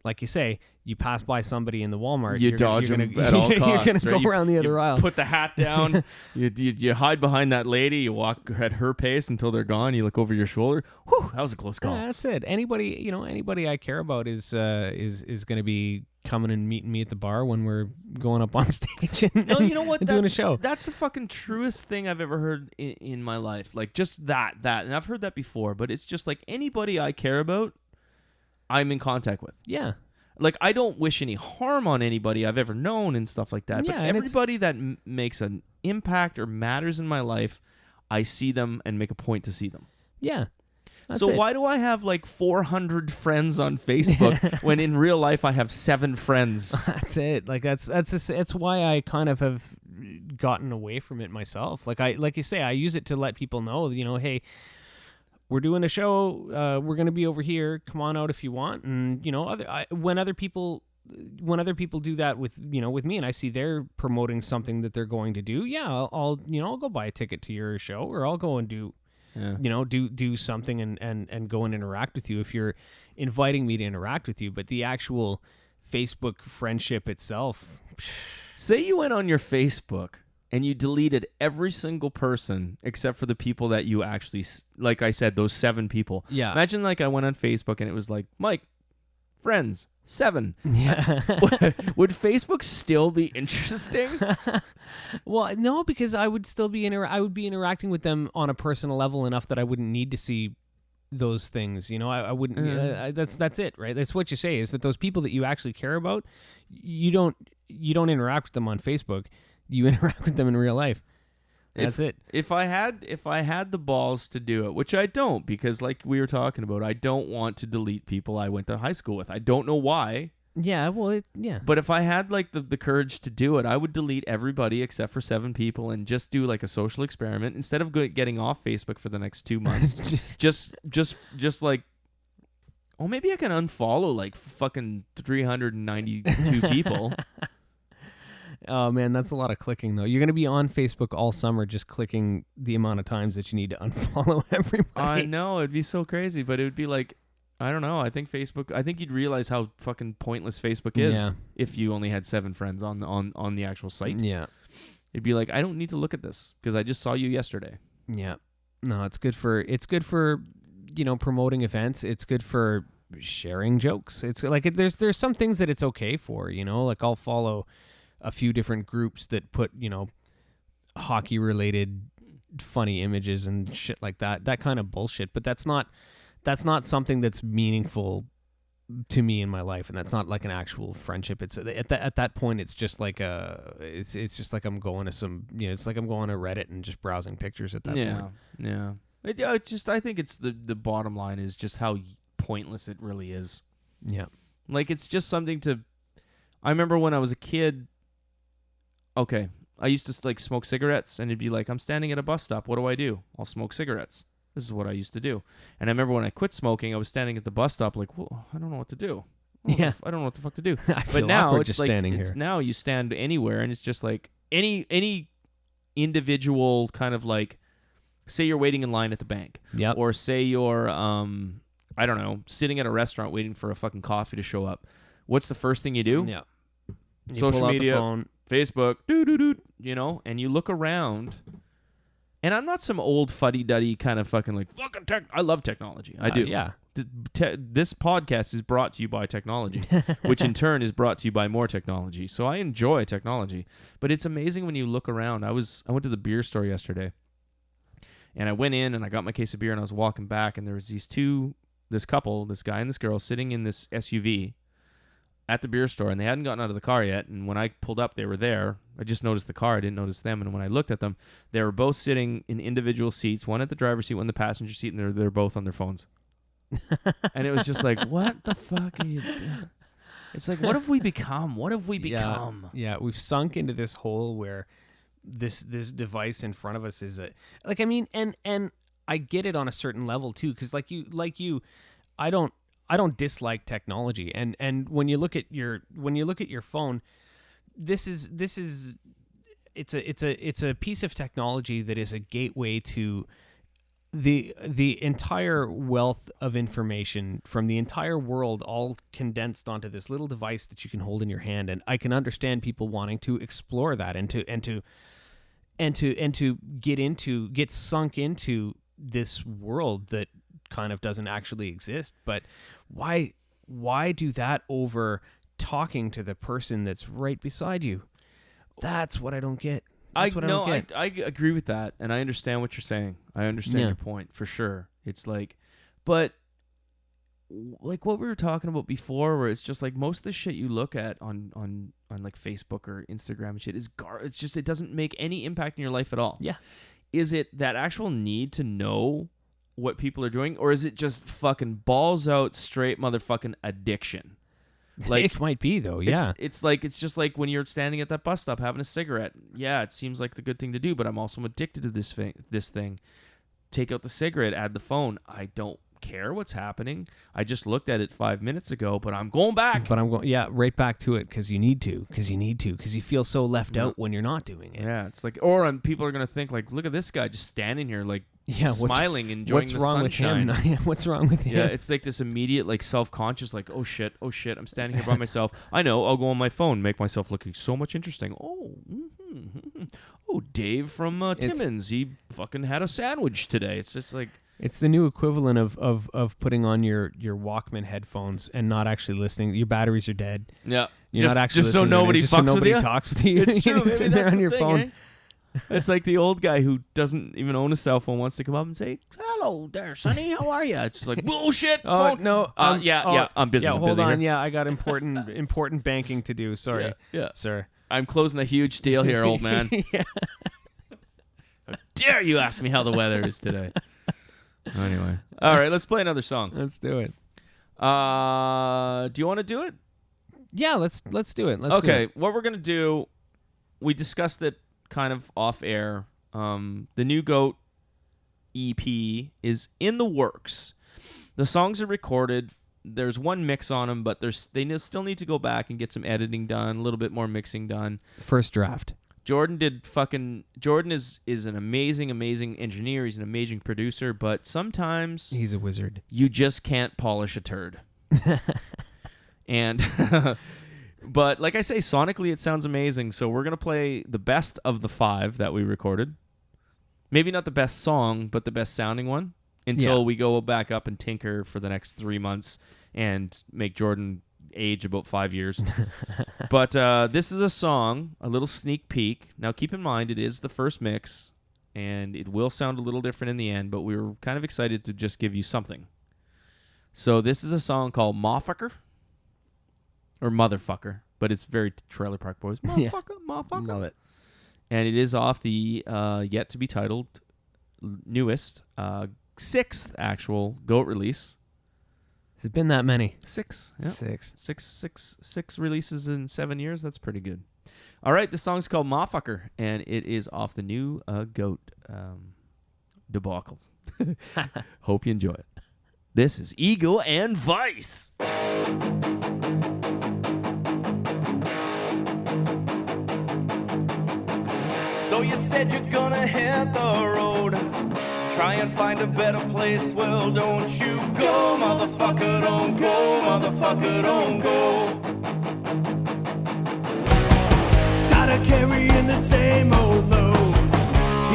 [SPEAKER 2] like you say, you pass by somebody in the Walmart,
[SPEAKER 1] You dodge them at all costs.
[SPEAKER 2] You're going to
[SPEAKER 1] right?
[SPEAKER 2] go around the other aisle.
[SPEAKER 1] Put the hat down. you hide behind that lady. You walk at her pace until they're gone. You look over your shoulder. Whew, that was a close call.
[SPEAKER 2] Yeah, that's it. Anybody I care about is going to be coming and meeting me at the bar when we're going up on stage and,
[SPEAKER 1] No, you know what?
[SPEAKER 2] and doing a show.
[SPEAKER 1] That's the fucking truest thing I've ever heard in my life. Like, just that. And I've heard that before, but it's just like anybody I care about, I'm in contact with.
[SPEAKER 2] Yeah.
[SPEAKER 1] Like, I don't wish any harm on anybody I've ever known and stuff like that.
[SPEAKER 2] Yeah,
[SPEAKER 1] But
[SPEAKER 2] and
[SPEAKER 1] everybody that makes an impact or matters in my life, I see them and make a point to see them.
[SPEAKER 2] Yeah. That's
[SPEAKER 1] So
[SPEAKER 2] it.
[SPEAKER 1] why do I have like 400 friends on Facebook when in real life I have 7 friends?
[SPEAKER 2] That's it. Like that's why I kind of have gotten away from it myself. Like you say, I use it to let people know, you know, hey, we're doing a show. We're going to be over here. Come on out if you want. And you know, when other people do that with me, and I see they're promoting something that they're going to do, yeah, I'll go buy a ticket to your show, or I'll go and do something and go and interact with you if you're inviting me to interact with you. But the actual Facebook friendship itself.
[SPEAKER 1] Say you went on your Facebook and you deleted every single person except for the people that you actually, like I said, those 7 people.
[SPEAKER 2] Yeah.
[SPEAKER 1] Imagine like I went on Facebook and it was like, Mike, friends, 7.
[SPEAKER 2] Yeah.
[SPEAKER 1] Would Facebook still be interesting?
[SPEAKER 2] Well, no, because I would still be I would be interacting with them on a personal level enough that I wouldn't need to see those things. You know, I wouldn't. That's it, right? That's what you say, is that those people that you actually care about, you don't interact with them on Facebook. You interact with them in real life. That's it.
[SPEAKER 1] If I had the balls to do it, which I don't, because like we were talking about, I don't want to delete people I went to high school with. I don't know why.
[SPEAKER 2] Yeah, well, yeah.
[SPEAKER 1] But if I had like the courage to do it, I would delete everybody except for 7 people and just do like a social experiment instead of getting off Facebook for the next 2 months. just like, oh, maybe I can unfollow like fucking 392 people.
[SPEAKER 2] Oh man, that's a lot of clicking though. You're gonna be on Facebook all summer just clicking the amount of times that you need to unfollow everybody.
[SPEAKER 1] I know, it'd be so crazy, but it would be like, I don't know. I think you'd realize how fucking pointless Facebook is if you only had 7 friends on the actual site.
[SPEAKER 2] Yeah.
[SPEAKER 1] It'd be like, I don't need to look at this because I just saw you yesterday.
[SPEAKER 2] Yeah. No, it's good for promoting events. It's good for sharing jokes. It's like there's some things that it's okay for, like I'll follow a few different groups that put, hockey related funny images and shit like that kind of bullshit. But that's not something that's meaningful to me in my life, and that's not like an actual friendship. It's at that point, it's just like it's just like I'm going to some, it's like I'm going to Reddit and just browsing pictures at that point.
[SPEAKER 1] Yeah. I think it's the bottom line is just how pointless it really is.
[SPEAKER 2] Yeah.
[SPEAKER 1] Like, it's just something I remember when I was a kid. Okay, I used to like smoke cigarettes, and it'd be like, I'm standing at a bus stop. What do? I'll smoke cigarettes. This is what I used to do. And I remember when I quit smoking, I was standing at the bus stop like, well, I don't know what to do. I don't know what the fuck to do.
[SPEAKER 2] But
[SPEAKER 1] now it's
[SPEAKER 2] just
[SPEAKER 1] like,
[SPEAKER 2] standing here.
[SPEAKER 1] Now you stand anywhere, and it's just like any individual kind of like say you're waiting in line at the bank.
[SPEAKER 2] Yep.
[SPEAKER 1] Or say you're, I don't know, sitting at a restaurant waiting for a fucking coffee to show up. What's the first thing you do?
[SPEAKER 2] Yeah. You
[SPEAKER 1] Social
[SPEAKER 2] pull out
[SPEAKER 1] media,
[SPEAKER 2] the phone.
[SPEAKER 1] Facebook, you know, and you look around. And I'm not some old fuddy-duddy kind of fucking like, fucking tech. I love technology. I do.
[SPEAKER 2] Yeah.
[SPEAKER 1] This podcast is brought to you by technology, which in turn is brought to you by more technology. So I enjoy technology. But it's amazing when you look around. I went to the beer store yesterday. And I went in and I got my case of beer and I was walking back and there was this couple, this guy and this girl sitting in this SUV at the beer store and they hadn't gotten out of the car yet. And when I pulled up, they were there. I just noticed the car. I didn't notice them. And when I looked at them, they were both sitting in individual seats, one at the driver's seat, one in the passenger seat, and they're both on their phones. And it was just like, what the fuck are you doing? It's like, what have we become? What have we become?
[SPEAKER 2] Yeah, we've sunk into this hole where this device in front of us is and I get it on a certain level too, because like you, I don't dislike technology, and when you look at your phone, it's a piece of technology that is a gateway to the entire wealth of information from the entire world, all condensed onto this little device that you can hold in your hand. And I can understand people wanting to explore that and to get sunk into this world that kind of doesn't actually exist. But why do that over talking to the person that's right beside you? That's what I don't get. I
[SPEAKER 1] agree with that, and I understand what you're saying. I understand your point for sure. It's like, but like what we were talking about before, where it's just like most of the shit you look at on like Facebook or Instagram and shit is it's just, it doesn't make any impact in your life at all.
[SPEAKER 2] Yeah.
[SPEAKER 1] Is it that actual need to know what people are doing, or is it just fucking balls out straight motherfucking addiction? Like,
[SPEAKER 2] it might be though, yeah.
[SPEAKER 1] It's just like when you're standing at that bus stop having a cigarette. Yeah, it seems like the good thing to do, but I'm also addicted to this thing. Take out the cigarette, add the phone. I don't care what's happening. I just looked at it 5 minutes ago, but I'm going back.
[SPEAKER 2] But I'm going, right back to it because you need to, because you feel so left out when you're not doing it.
[SPEAKER 1] Yeah, it's like, or people are gonna think like, look at this guy just standing here like, smiling, enjoying the sunshine.
[SPEAKER 2] With him? What's wrong with him?
[SPEAKER 1] Yeah, it's like this immediate like self-conscious, like, oh shit, I'm standing here by myself. I know, I'll go on my phone, make myself looking so much interesting. Oh, Dave from Timmins, he fucking had a sandwich today. It's just like,
[SPEAKER 2] it's the new equivalent of putting on your Walkman headphones and not actually listening. Your batteries are dead.
[SPEAKER 1] Yeah,
[SPEAKER 2] you're not actually
[SPEAKER 1] just so nobody
[SPEAKER 2] fucks with you.
[SPEAKER 1] Nobody
[SPEAKER 2] talks with you.
[SPEAKER 1] It's true.
[SPEAKER 2] You're sitting there on your phone.
[SPEAKER 1] Eh? It's like the old guy who doesn't even own a cell phone wants to come up and say, "Hello there, Sonny. How are you?" It's just like, bullshit.
[SPEAKER 2] Oh no.
[SPEAKER 1] I'm busy.
[SPEAKER 2] Yeah,
[SPEAKER 1] I'm
[SPEAKER 2] hold
[SPEAKER 1] busy
[SPEAKER 2] on.
[SPEAKER 1] here.
[SPEAKER 2] Yeah, I got important banking to do. Sorry,
[SPEAKER 1] yeah,
[SPEAKER 2] sir.
[SPEAKER 1] I'm closing a huge deal here, old man.
[SPEAKER 2] Yeah.
[SPEAKER 1] How dare you ask me how the weather is today? Anyway, all right, let's play another song.
[SPEAKER 2] Let's do it.
[SPEAKER 1] Do you want to do it?
[SPEAKER 2] Yeah, let's do it.
[SPEAKER 1] Okay, what we're gonna do? We discussed it kind of off air. The new Goat EP is in the works. The songs are recorded. There's one mix on them, but they still need to go back and get some editing done, a little bit more mixing done.
[SPEAKER 2] First draft.
[SPEAKER 1] Jordan is an amazing engineer. He's an amazing producer, but sometimes
[SPEAKER 2] he's a wizard.
[SPEAKER 1] You just can't polish a turd. And but like I say, sonically it sounds amazing. So we're gonna play the best of the 5 that we recorded. Maybe not the best song, but the best sounding one. Until we go back up and tinker for the next 3 months and make Jordan age about 5 years. But this is a song, a little sneak peek. Now keep in mind it is the first mix, and it will sound a little different in the end, but we were kind of excited to just give you something. So this is a song called Motherfucker. Or Motherfucker, but it's very Trailer Park Boys. Motherfucker.
[SPEAKER 2] Love it.
[SPEAKER 1] And it is off the yet to be titled newest 6th actual Goat release.
[SPEAKER 2] Has it been that many?
[SPEAKER 1] 6. Yeah.
[SPEAKER 2] 6.
[SPEAKER 1] Six releases in 7 years. That's pretty good. All right, the song's called Motherfucker, and it is off the new Goat debacle. Hope you enjoy it. This is Ego and Vice.
[SPEAKER 6] So you said you're gonna hit the road. Try and find a better place. Well, don't you go, motherfucker, don't go, motherfucker, don't go. Tired of carrying the same old load.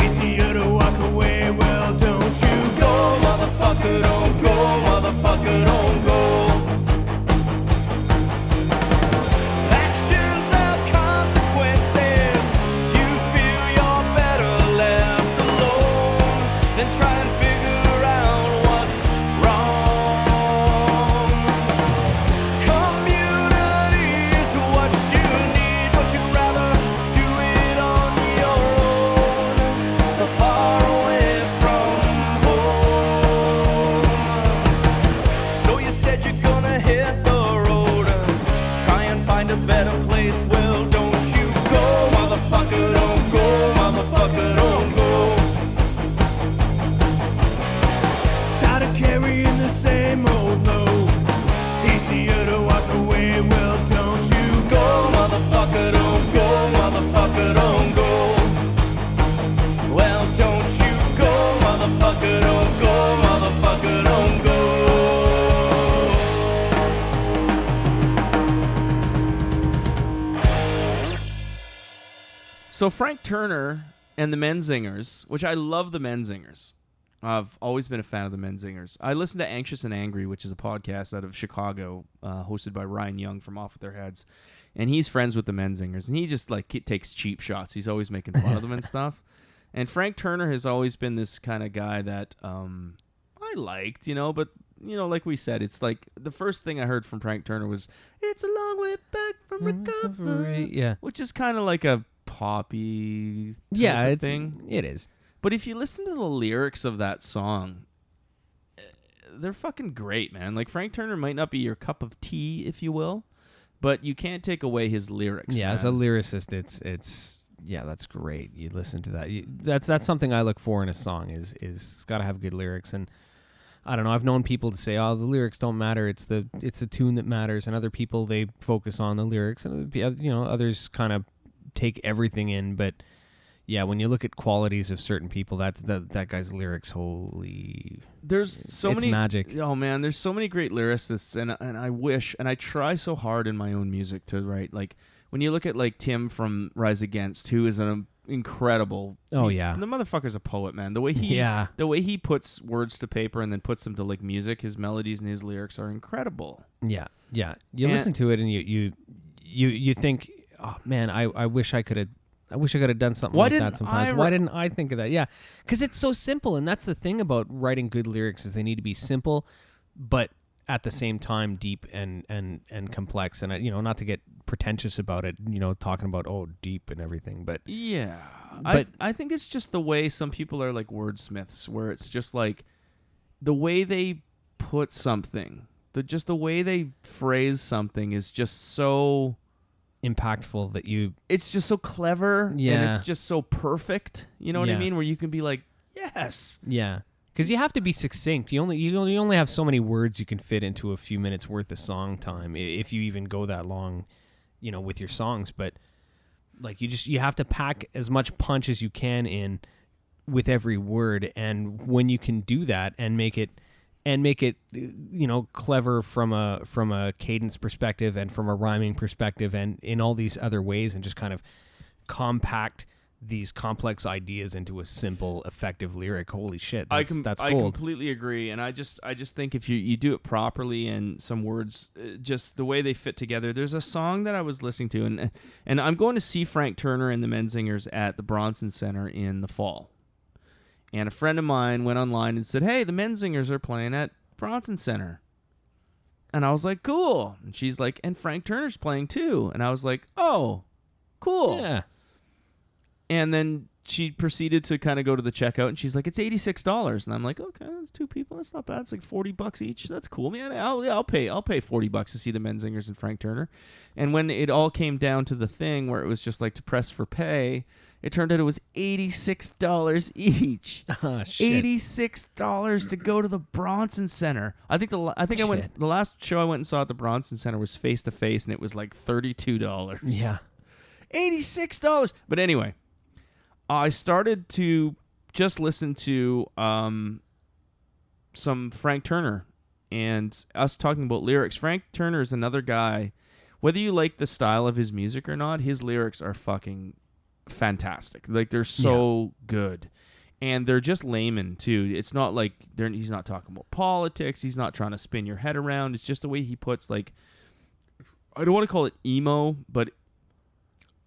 [SPEAKER 6] Easier to walk away. Well, don't you go, motherfucker, don't go, motherfucker, don't go. Actions have consequences. You feel you're better left alone than try and figure out what's wrong. Community is what you need, but you'd rather do it on your own. So far away from home. So you said you're gonna hit the road and try and find a better place. Well, don't you go, motherfucker, don't go, motherfucker, don't go. Tired of carrying the same old load. Easier to walk away. Well, don't you go, motherfucker, don't go, motherfucker, don't go. Well, don't you go, motherfucker, don't go, motherfucker, don't go.
[SPEAKER 1] So Frank Turner and the Menzingers, which I love the Menzingers. I've always been a fan of the Menzingers. I listen to Anxious and Angry, which is a podcast out of Chicago, hosted by Ryan Young from Off With Their Heads. And he's friends with the Menzingers. And he just takes cheap shots. He's always making fun of them and stuff. And Frank Turner has always been this kind of guy that I liked, but, like we said, it's like the first thing I heard from Frank Turner was, "It's a long way back from recovery."
[SPEAKER 2] Yeah.
[SPEAKER 1] Which is kind of like a poppy
[SPEAKER 2] Yeah,
[SPEAKER 1] type of
[SPEAKER 2] it's
[SPEAKER 1] thing.
[SPEAKER 2] it is.
[SPEAKER 1] But if you listen to the lyrics of that song, they're fucking great, man. Like, Frank Turner might not be your cup of tea, if you will, but you can't take away his lyrics.
[SPEAKER 2] Yeah,
[SPEAKER 1] man.
[SPEAKER 2] as a lyricist, it's yeah, that's great. You listen to that. That's something I look for in a song is it's got to have good lyrics. And I don't know. I've known people to say, "Oh, the lyrics don't matter. It's the tune that matters." And other people, they focus on the lyrics, and others kind of take everything in. But yeah, when you look at qualities of certain people, that guy's lyrics, holy,
[SPEAKER 1] there's so
[SPEAKER 2] it's
[SPEAKER 1] many
[SPEAKER 2] magic.
[SPEAKER 1] Oh man, there's so many great lyricists, and I wish, and I try so hard in my own music to write. Like, when you look at like Tim from Rise Against, who is an incredible.
[SPEAKER 2] Oh yeah,
[SPEAKER 1] the motherfucker's a poet, man. The way he puts words to paper and then puts them to like music, his melodies and his lyrics are incredible.
[SPEAKER 2] Yeah. You listen to it and you think, oh man, I wish I could have done something like that sometimes. Why didn't I think of that? Yeah, because it's so simple, and that's the thing about writing good lyrics is they need to be simple, but at the same time deep and complex. And not to get pretentious about it, talking about deep and everything, but
[SPEAKER 1] yeah,
[SPEAKER 2] but
[SPEAKER 1] I think it's just the way some people are like wordsmiths, where it's just like the way they put something, the way they phrase something is just so
[SPEAKER 2] impactful that
[SPEAKER 1] it's just so clever, and
[SPEAKER 2] Yeah.
[SPEAKER 1] it's just so perfect. You know what I
[SPEAKER 2] Yeah.
[SPEAKER 1] mean? Where you can be like, yes.
[SPEAKER 2] yeah. Because you have to be succinct. You only have so many words you can fit into a few minutes worth of song time, if you even go that long, with your songs. But like you have to pack as much punch as you can in with every word, and when you can do that and make it clever from a cadence perspective and from a rhyming perspective and in all these other ways, and just kind of compact these complex ideas into a simple, effective lyric. Holy shit, that's gold.
[SPEAKER 1] I completely agree, and I just think if you do it properly and some words, just the way they fit together. There's a song that I was listening to, and I'm going to see Frank Turner and the Menzingers at the Bronson Center in the fall. And a friend of mine went online and said, "Hey, the Menzingers are playing at Bronson Center." And I was like, "Cool." And she's like, "And Frank Turner's playing too." And I was like, "Oh, cool."
[SPEAKER 2] Yeah.
[SPEAKER 1] And then she proceeded to kind of go to the checkout, and she's like, "It's $86." And I'm like, "Okay, that's two people. That's not bad. It's like $40 each. That's cool, man. I'll pay $40 to see the Menzingers and Frank Turner." And when it all came down to the thing where it was just like to press for pay, it turned out it was $86 each.
[SPEAKER 2] Oh, shit.
[SPEAKER 1] $86 to go to the Bronson Center. I think the last show I went and saw at the Bronson Center was Face to Face, and it was like $32.
[SPEAKER 2] Yeah.
[SPEAKER 1] $86. But anyway, I started to just listened to some Frank Turner and us talking about lyrics. Frank Turner is another guy. Whether you like the style of his music or not, his lyrics are fucking fantastic. Like, they're so good. And they're just layman, too. It's not like he's not talking about politics. He's not trying to spin your head around. It's just the way he puts, like, I don't want to call it emo, but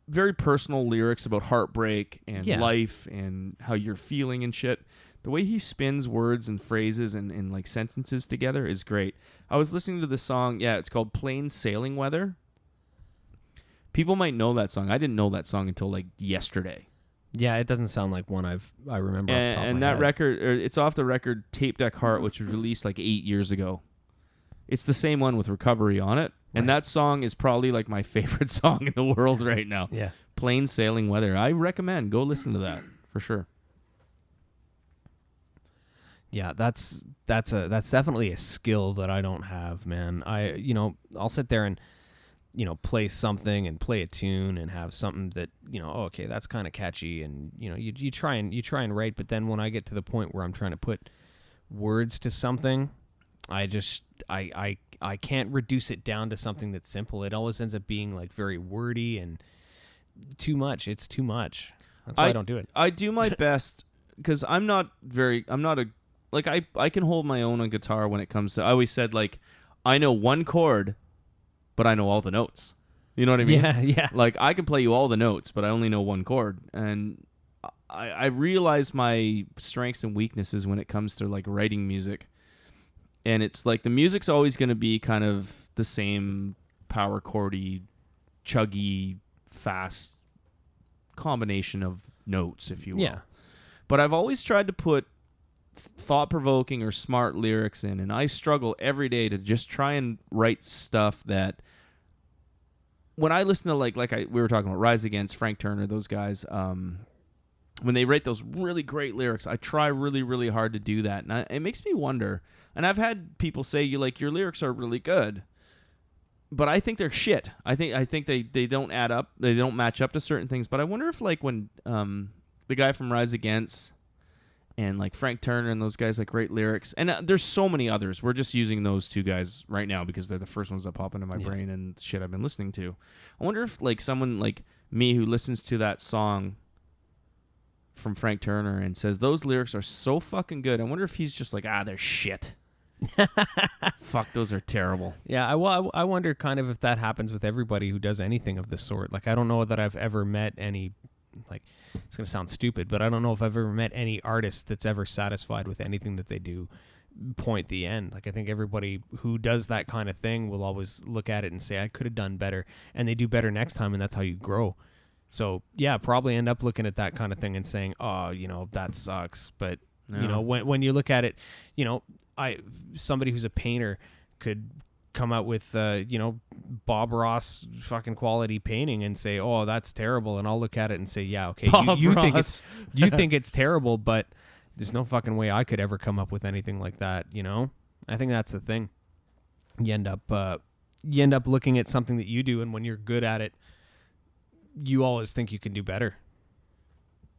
[SPEAKER 1] very personal lyrics about heartbreak and life and how you're feeling and shit. The way he spins words and phrases and like sentences together is great. I was listening to the song. Yeah, it's called Plain Sailing Weather. People might know that song. I didn't know that song until like yesterday.
[SPEAKER 2] Yeah, it doesn't sound like one I remember off the top of my
[SPEAKER 1] that
[SPEAKER 2] head.
[SPEAKER 1] record, it's off the record Tape Deck Heart, which was released like 8 years ago. It's the same one with Recovery on it. And that song is probably like my favorite song in the world right now.
[SPEAKER 2] Yeah.
[SPEAKER 1] Plain Sailing Weather. I recommend. Go listen to that for sure.
[SPEAKER 2] Yeah, that's definitely a skill that I don't have, man. I'll sit there and play something and play a tune and have something that, okay, that's kind of catchy, and you try and write, but then when I get to the point where I'm trying to put words to something, I can't reduce it down to something that's simple. It always ends up being like very wordy and too much. It's too much. That's why I don't do it.
[SPEAKER 1] I do my best because I can hold my own on guitar when it comes to, I always said, like, I know one chord, but I know all the notes. You know what I mean?
[SPEAKER 2] Yeah.
[SPEAKER 1] Like, I can play you all the notes, but I only know one chord. And I realize my strengths and weaknesses when it comes to, like, writing music. And it's like the music's always going to be kind of the same power chordy, chuggy, fast combination of notes, if you will.
[SPEAKER 2] Yeah.
[SPEAKER 1] But I've always tried to put thought-provoking or smart lyrics in, and I struggle every day to just try and write stuff that when I listen to we were talking about Rise Against, Frank Turner, those guys, when they write those really great lyrics, I try really, really hard to do that, and it makes me wonder. And I've had people say, your lyrics are really good, but I think they're shit. I think they don't add up, they don't match up to certain things. But I wonder if, like, when the guy from Rise Against and like Frank Turner and those guys, like, great lyrics, and there's so many others. We're just using those two guys right now because they're the first ones that pop into my brain and shit I've been listening to. I wonder if, like, someone like me who listens to that song from Frank Turner and says those lyrics are so fucking good, I wonder if he's just like, they're shit. Fuck, those are terrible.
[SPEAKER 2] Yeah, I wonder kind of if that happens with everybody who does anything of the sort. Like, I don't know that I've ever met any, like, it's going to sound stupid, but I don't know if I've ever met any artist that's ever satisfied with anything that they do point the end. Like, I think everybody who does that kind of thing will always look at it and say, I could have done better, and they do better next time, and that's how you grow. So, yeah, probably end up looking at that kind of thing and saying, that sucks. But, when you look at it, somebody who's a painter could come out with, Bob Ross fucking quality painting and say, oh, that's terrible. And I'll look at it and say, yeah, okay, you think it's terrible, but there's no fucking way I could ever come up with anything like that. I think that's the thing. You end up looking at something that you do, and when you're good at it, you always think you can do better.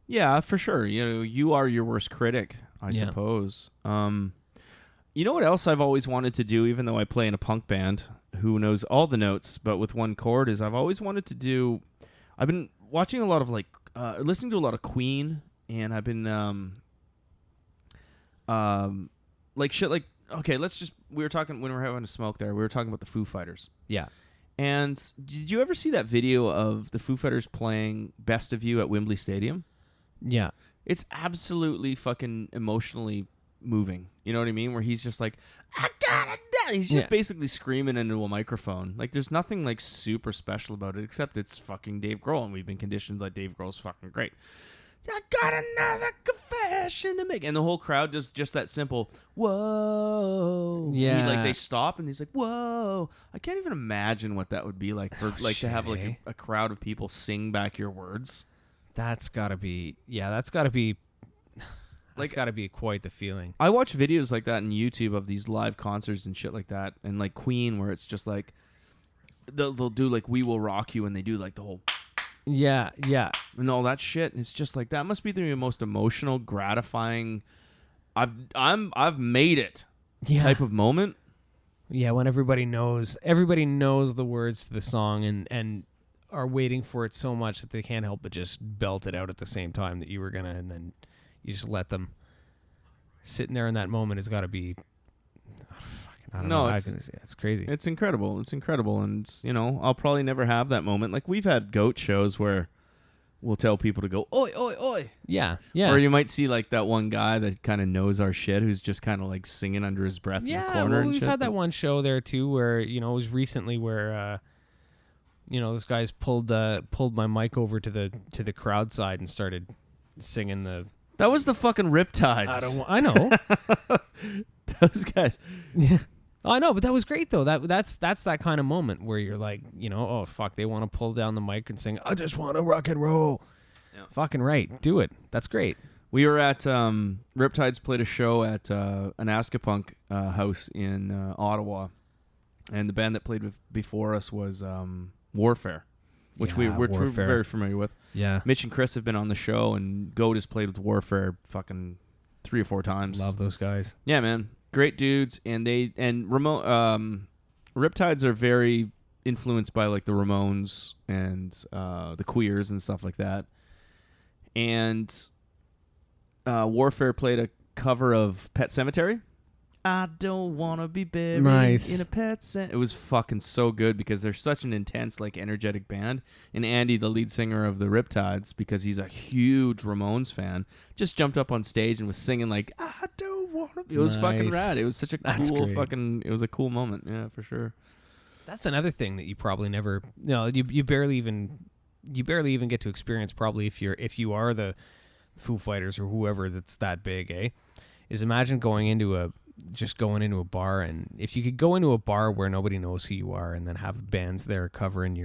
[SPEAKER 1] Yeah, for sure. You are your worst critic, I suppose. You know what else I've always wanted to do, even though I play in a punk band who knows all the notes but with one chord, is I've always wanted to do, I've been watching a lot of listening to a lot of Queen, and I've been shit like, okay, we were talking when we were having a smoke there, we were talking about the Foo Fighters.
[SPEAKER 2] Yeah.
[SPEAKER 1] And did you ever see that video of the Foo Fighters playing Best of You at Wembley Stadium?
[SPEAKER 2] Yeah.
[SPEAKER 1] It's absolutely fucking emotionally moving. You know what I mean? Where he's just like, I gotta die. He's just basically screaming into a microphone. Like, there's nothing like super special about it, except it's fucking Dave Grohl, and we've been conditioned that Dave Grohl's fucking great. I got another confession to make. And the whole crowd does just that simple, whoa.
[SPEAKER 2] Yeah.
[SPEAKER 1] They stop, and he's like, whoa. I can't even imagine what that would be like for to have like a crowd of people sing back your words.
[SPEAKER 2] That's gotta be quite the feeling.
[SPEAKER 1] I watch videos like that on YouTube of these live concerts and shit like that, and like Queen, where it's just like they'll do like "We Will Rock You," and they do like the whole
[SPEAKER 2] Yeah, yeah.
[SPEAKER 1] and all that shit. And it's just like, that must be the most emotional, gratifying, I've made it
[SPEAKER 2] Yeah.
[SPEAKER 1] type of moment.
[SPEAKER 2] Yeah, when everybody knows the words to the song and are waiting for it so much that they can't help but just belt it out at the same time that you were gonna, and then you just let them. Sitting there in that moment has got to be. I don't know. It's crazy.
[SPEAKER 1] It's incredible. It's incredible. And, you know, I'll probably never have that moment. Like, we've had goat shows where we'll tell people to go, oi, oi, oi.
[SPEAKER 2] Yeah, yeah.
[SPEAKER 1] Or you might see, like, that one guy that kind of knows our shit who's just kind of, like, singing under his breath in the corner
[SPEAKER 2] well,
[SPEAKER 1] and
[SPEAKER 2] we've
[SPEAKER 1] shit.
[SPEAKER 2] had that one show there, too, where, you know, it was recently where, you know, this guy's pulled my mic over to the crowd side and started singing the...
[SPEAKER 1] That was the fucking Riptides.
[SPEAKER 2] I know.
[SPEAKER 1] Those guys.
[SPEAKER 2] Yeah. I know, but that was great though. That's that kind of moment where you're like, you know, oh fuck, they want to pull down the mic and sing, I just want to rock and roll. Yeah. Fucking right, do it. That's great.
[SPEAKER 1] We were at Riptides played a show at an Askapunk house in Ottawa, and the band that played before us was Warfare, which we're very familiar with.
[SPEAKER 2] Yeah,
[SPEAKER 1] Mitch and Chris have been on the show, and Goat has played with Warfare fucking 3 or 4 times.
[SPEAKER 2] Love those guys.
[SPEAKER 1] Yeah, man. Great dudes, and Riptides are very influenced by like the Ramones and the Queers and stuff like that. And Warfare played a cover of Pet Sematary. I don't want to be buried in a pet cemetery. It was fucking so good because they're such an intense, like, energetic band. And Andy, the lead singer of the Riptides, because he's a huge Ramones fan, just jumped up on stage and was singing like, I don't want to be. It was fucking rad. It was such a cool fucking, it was a cool moment. Yeah, for sure.
[SPEAKER 2] That's another thing that you probably never, you barely even get to experience probably if you are the Foo Fighters or whoever that's that big, is imagine going into a bar, and if you could go into a bar where nobody knows who you are and then have bands there covering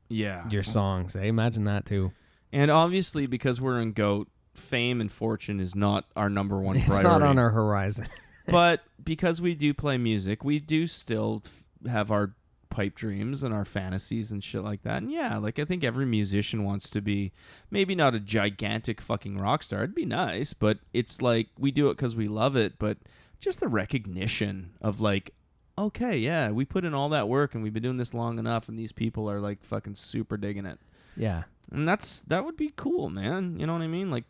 [SPEAKER 2] your songs, imagine that too.
[SPEAKER 1] And obviously, because we're in Goat, fame and fortune is not our number one priority.
[SPEAKER 2] It's not on our horizon.
[SPEAKER 1] But because we do play music, we do still have our pipe dreams and our fantasies and shit like that. And yeah, like, I think every musician wants to be maybe not a gigantic fucking rock star. It'd be nice, but it's like we do it because we love it, but just the recognition of like, okay, yeah, we put in all that work and we've been doing this long enough and these people are like fucking super digging it.
[SPEAKER 2] Yeah.
[SPEAKER 1] And that would be cool, man. You know what I mean? Like,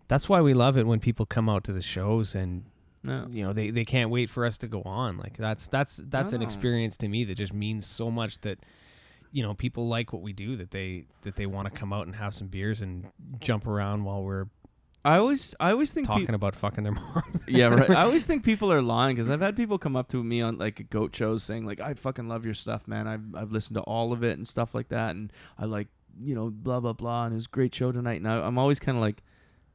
[SPEAKER 2] that's why we love it when people come out to the shows and
[SPEAKER 1] no.
[SPEAKER 2] You know, they can't wait for us to go on. Like that's an experience to me that just means so much that, you know, people like what we do, that they want to come out and have some beers and jump around while we're
[SPEAKER 1] I always think
[SPEAKER 2] talking about fucking their moms.
[SPEAKER 1] Yeah, right. I always think people are lying because I've had people come up to me on like Goat shows saying like, I fucking love your stuff, man. I've listened to all of it and stuff like that, and I like, you know, blah blah blah, and it was a great show tonight. And I'm always kind of like,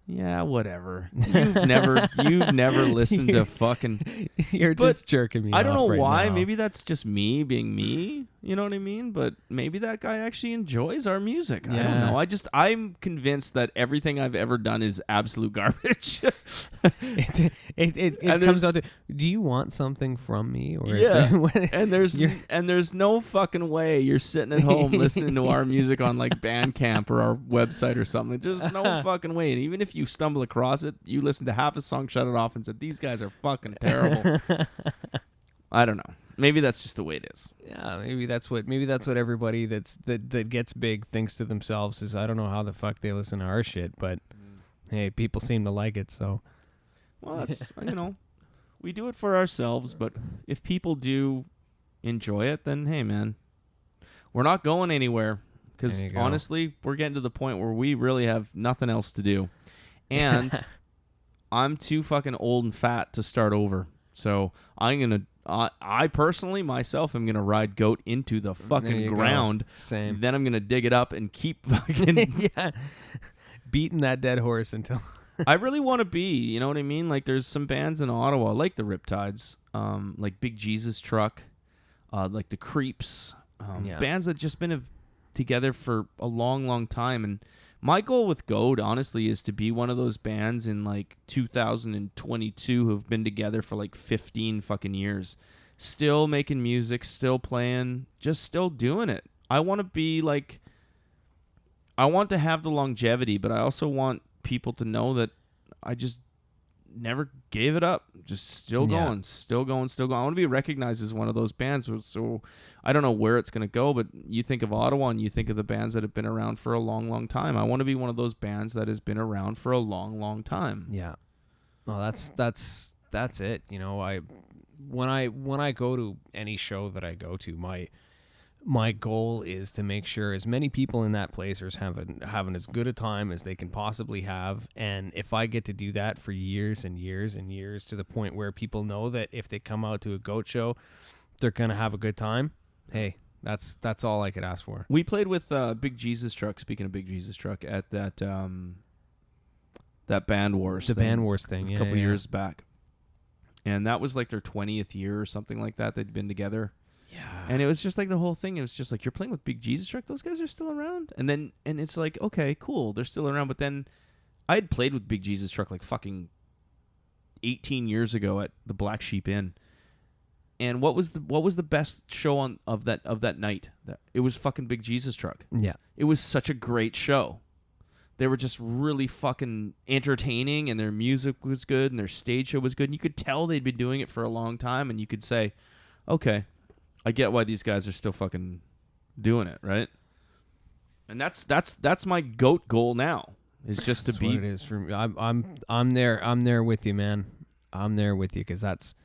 [SPEAKER 1] yeah, whatever. You've never listened to fucking.
[SPEAKER 2] You're just jerking me.
[SPEAKER 1] I don't know
[SPEAKER 2] right
[SPEAKER 1] why.
[SPEAKER 2] now.
[SPEAKER 1] Maybe that's just me being me. You know what I mean? But maybe that guy actually enjoys our music. I don't know. I'm convinced that everything I've ever done is absolute garbage.
[SPEAKER 2] It comes out to, do you want something from me? Or
[SPEAKER 1] yeah.
[SPEAKER 2] is there,
[SPEAKER 1] and there's no fucking way you're sitting at home listening to our music on like Bandcamp or our website or something. There's no fucking way. And even if you stumble across it, you listen to half a song, shut it off, and said, these guys are fucking terrible. I don't know. Maybe that's just the way it is.
[SPEAKER 2] Yeah, maybe that's what everybody that gets big thinks to themselves is, I don't know how the fuck they listen to our shit, but hey, people seem to like it, so.
[SPEAKER 1] Well, that's, you know, we do it for ourselves, but if people do enjoy it, then hey, man, we're not going anywhere, because honestly, we're getting to the point where we really have nothing else to do, and I'm too fucking old and fat to start over, so I personally, myself, am going to ride Goat into the fucking ground.
[SPEAKER 2] Same.
[SPEAKER 1] Then I'm going to dig it up and keep fucking...
[SPEAKER 2] yeah. Beating that dead horse until...
[SPEAKER 1] I really want to be, you know what I mean? Like, there's some bands in Ottawa, like the Riptides, like Big Jesus Truck, like the Creeps, bands that just been together for a long, long time. And my goal with Goat, honestly, is to be one of those bands in like 2022 who've been together for like 15 fucking years, still making music, still playing, just still doing it. I want to be like, I want to have the longevity, but I also want people to know that I just never gave it up. Just still going, still going, still going. I want to be recognized as one of those bands. So I don't know where it's going to go, but you think of Ottawa and you think of the bands that have been around for a long, long time. I want to be one of those bands that has been around for a long, long time.
[SPEAKER 2] Yeah. No, that's it. You know, when I go to any show that I go to, my goal is to make sure as many people in that place are having as good a time as they can possibly have. And if I get to do that for years and years and years, to the point where people know that if they come out to a goat show, they're going to have a good time, hey, that's all I could ask for.
[SPEAKER 1] We played with Big Jesus Truck, speaking of Big Jesus Truck, at that Band Wars
[SPEAKER 2] thing. Band Wars thing,
[SPEAKER 1] a couple years back. And that was like their 20th year or something like that. They'd been together.
[SPEAKER 2] Yeah.
[SPEAKER 1] And it was just like the whole thing. It was just like, you're playing with Big Jesus Truck? Those guys are still around? And it's like, okay, cool. They're still around. But then I had played with Big Jesus Truck like fucking 18 years ago at the Black Sheep Inn. And what was the best show of that night? It was fucking Big Jesus Truck.
[SPEAKER 2] Yeah.
[SPEAKER 1] It was such a great show. They were just really fucking entertaining, and their music was good, and their stage show was good. And you could tell they'd been doing it for a long time, and you could say, okay, I get why these guys are still fucking doing it, right? And that's my GOAT goal now, is just
[SPEAKER 2] that's
[SPEAKER 1] to be.
[SPEAKER 2] What it is for me. I'm there with you, man. I'm there with you, because that's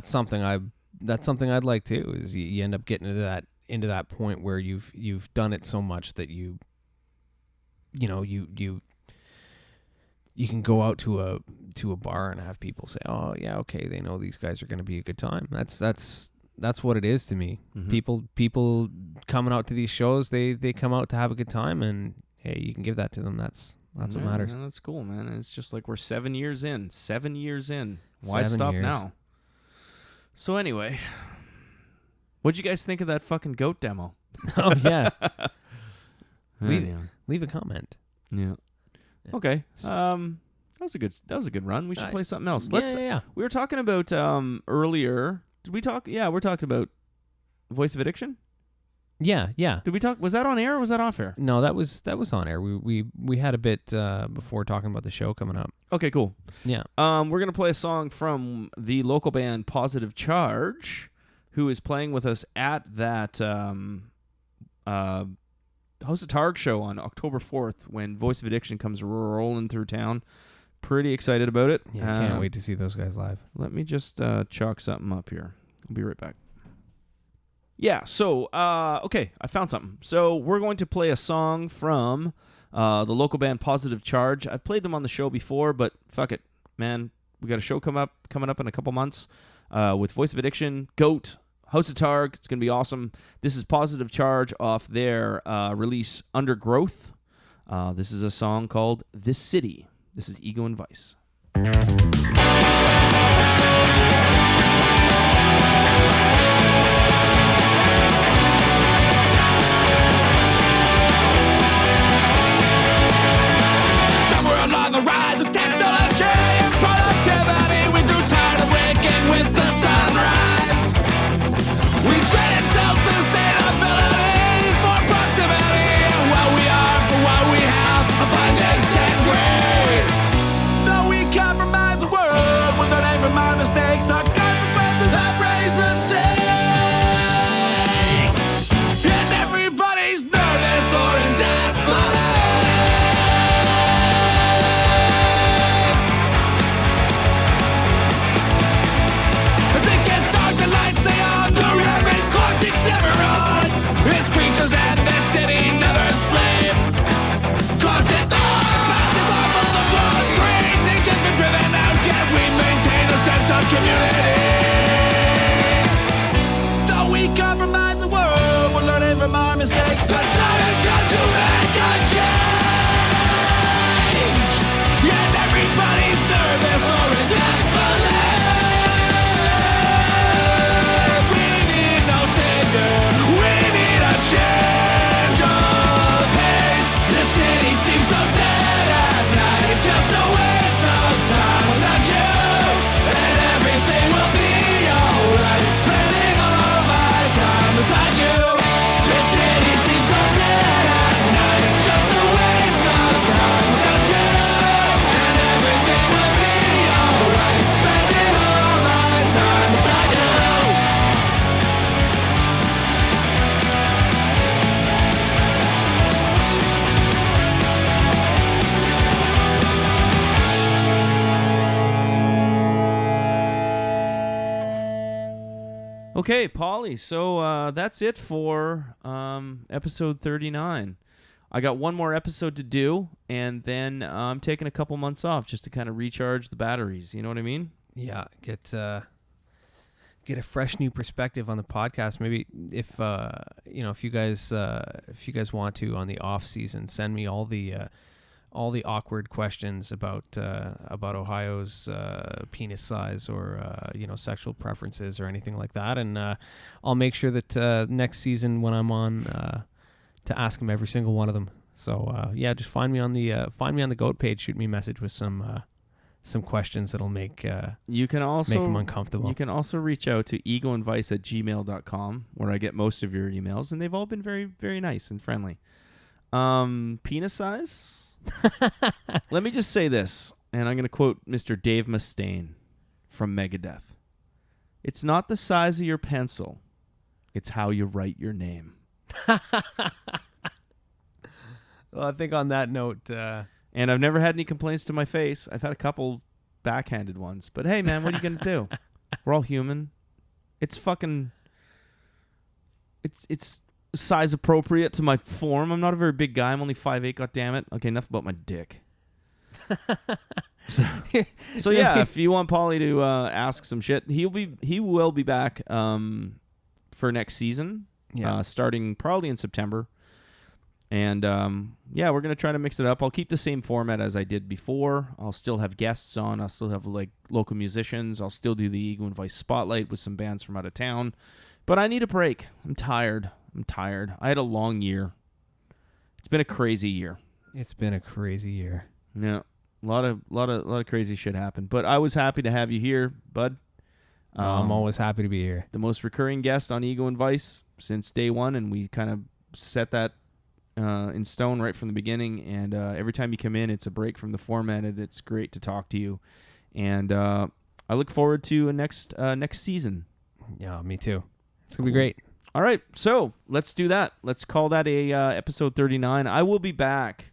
[SPEAKER 2] something I'd like too. Is you end up getting into that point where you've done it so much that you can go out to a bar and have people say, oh yeah, okay, they know these guys are going to be a good time. That's what it is to me. Mm-hmm. People coming out to these shows, they come out to have a good time, and hey, you can give that to them. That's what matters.
[SPEAKER 1] Man, that's cool, man. And it's just like we're 7 years in. Why stop now? So anyway, what'd you guys think of that fucking GOAT demo?
[SPEAKER 2] Oh yeah. Leave a comment.
[SPEAKER 1] Yeah. Okay. That was a good run. We should play something else.
[SPEAKER 2] Yeah.
[SPEAKER 1] We were talking about earlier. Did we talk? Yeah, we're talking about Voice of Addiction.
[SPEAKER 2] Yeah.
[SPEAKER 1] Did we talk? Was that on air or was that off air?
[SPEAKER 2] No, that was on air. We had a bit before talking about the show coming up.
[SPEAKER 1] Okay, cool.
[SPEAKER 2] Yeah.
[SPEAKER 1] We're gonna play a song from the local band Positive Charge, who is playing with us at that House of Targ show on October 4th when Voice of Addiction comes rolling through town. Pretty excited about it.
[SPEAKER 2] Yeah, can't wait to see those guys live.
[SPEAKER 1] Let me just chalk something up here. I'll be right back. Yeah, so, okay, I found something. So we're going to play a song from the local band Positive Charge. I've played them on the show before, but fuck it, man. We got a show coming up in a couple months with Voice of Addiction, GOAT, House of Targ. It's going to be awesome. This is Positive Charge off their release Undergrowth. This is a song called This City. This is Ego and Vice.
[SPEAKER 6] Somewhere along the rise of technology and productivity, we grew tired of waking with the sunrise. We traded self-sustainability for proximity, and what we are for what we have, abundance and greed. Though we compromise the world, we learn from our mistakes. The consequences have raised the stakes, and everybody's nervous or in desperate. As it gets dark, the lights stay on. The rat race clock ticks ever on. Its creatures and the city never sleep. Cause it all passes off of the blood green. Nature's been driven out, yet we maintain a sense of community. Though we compromise the world, we're learning from our mistakes. The time has come to make a change. And everybody's nervous or in desperate. We need no savior, we need a change of pace. The city seems so dead at night, just a waste of time without you. And everything will be alright, spending all of my time beside you. The city seems so dead
[SPEAKER 1] Okay, Paulie. So that's it for episode 39. I got one more episode to do, and then I'm taking a couple months off just to kind of recharge the batteries. You know what I mean?
[SPEAKER 2] Yeah, get a fresh new perspective on the podcast. Maybe if if you guys want to on the off season, send me all the awkward questions about Ohio's penis size or sexual preferences or anything like that, and I'll make sure that next season when I'm on to ask them every single one of them. So just find me on the Goat page. Shoot me a message with some questions that'll make
[SPEAKER 1] you can also
[SPEAKER 2] make them uncomfortable.
[SPEAKER 1] You can also reach out to egoandvice@gmail.com, where I get most of your emails, and they've all been very, very nice and friendly. Penis size? Let me just say this, and I'm going to quote Mr. Dave Mustaine from Megadeth. It's not the size of your pencil. It's how you write your name.
[SPEAKER 2] Well, I think on that note...
[SPEAKER 1] And I've never had any complaints to my face. I've had a couple backhanded ones. But hey, man, what are you going to do? We're all human. It's fucking... It's size appropriate to my form. I'm not a very big guy. I'm only 5'8", goddammit. Okay, enough about my dick. So yeah, if you want Paulie to ask some shit, he will be back for next season, starting probably in September. And we're going to try to mix it up. I'll keep the same format as I did before. I'll still have guests on. I'll still have like local musicians. I'll still do the Ego and Vice Spotlight with some bands from out of town. But I need a break. I'm tired. I had a long year. It's been a crazy year.
[SPEAKER 2] It's been a crazy year.
[SPEAKER 1] Yeah. A lot of crazy shit happened. But I was happy to have you here, bud.
[SPEAKER 2] I'm always happy to be here.
[SPEAKER 1] The most recurring guest on Ego and Vice since day one, and we kind of set that in stone right from the beginning. And every time you come in, it's a break from the format, and it's great to talk to you. And I look forward to next season.
[SPEAKER 2] Yeah, me too. It's gonna be great.
[SPEAKER 1] All right, so let's do that. Let's call that a episode 39. I will be back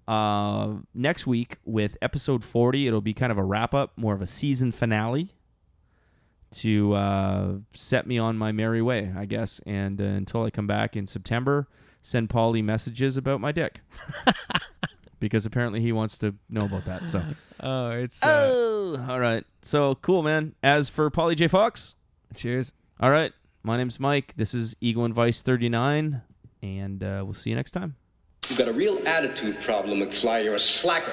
[SPEAKER 1] next week with episode 40. It'll be kind of a wrap-up, more of a season finale to set me on my merry way, I guess. And until I come back in September, send Paulie messages about my dick. Because apparently he wants to know about that. So, all right. So, cool, man. As for Paulie J. Fox.
[SPEAKER 2] Cheers.
[SPEAKER 1] All right. My name's Mike. This is Ego and Vice 39, and we'll see you next time.
[SPEAKER 3] You've got a real attitude problem, McFly. You're a slacker.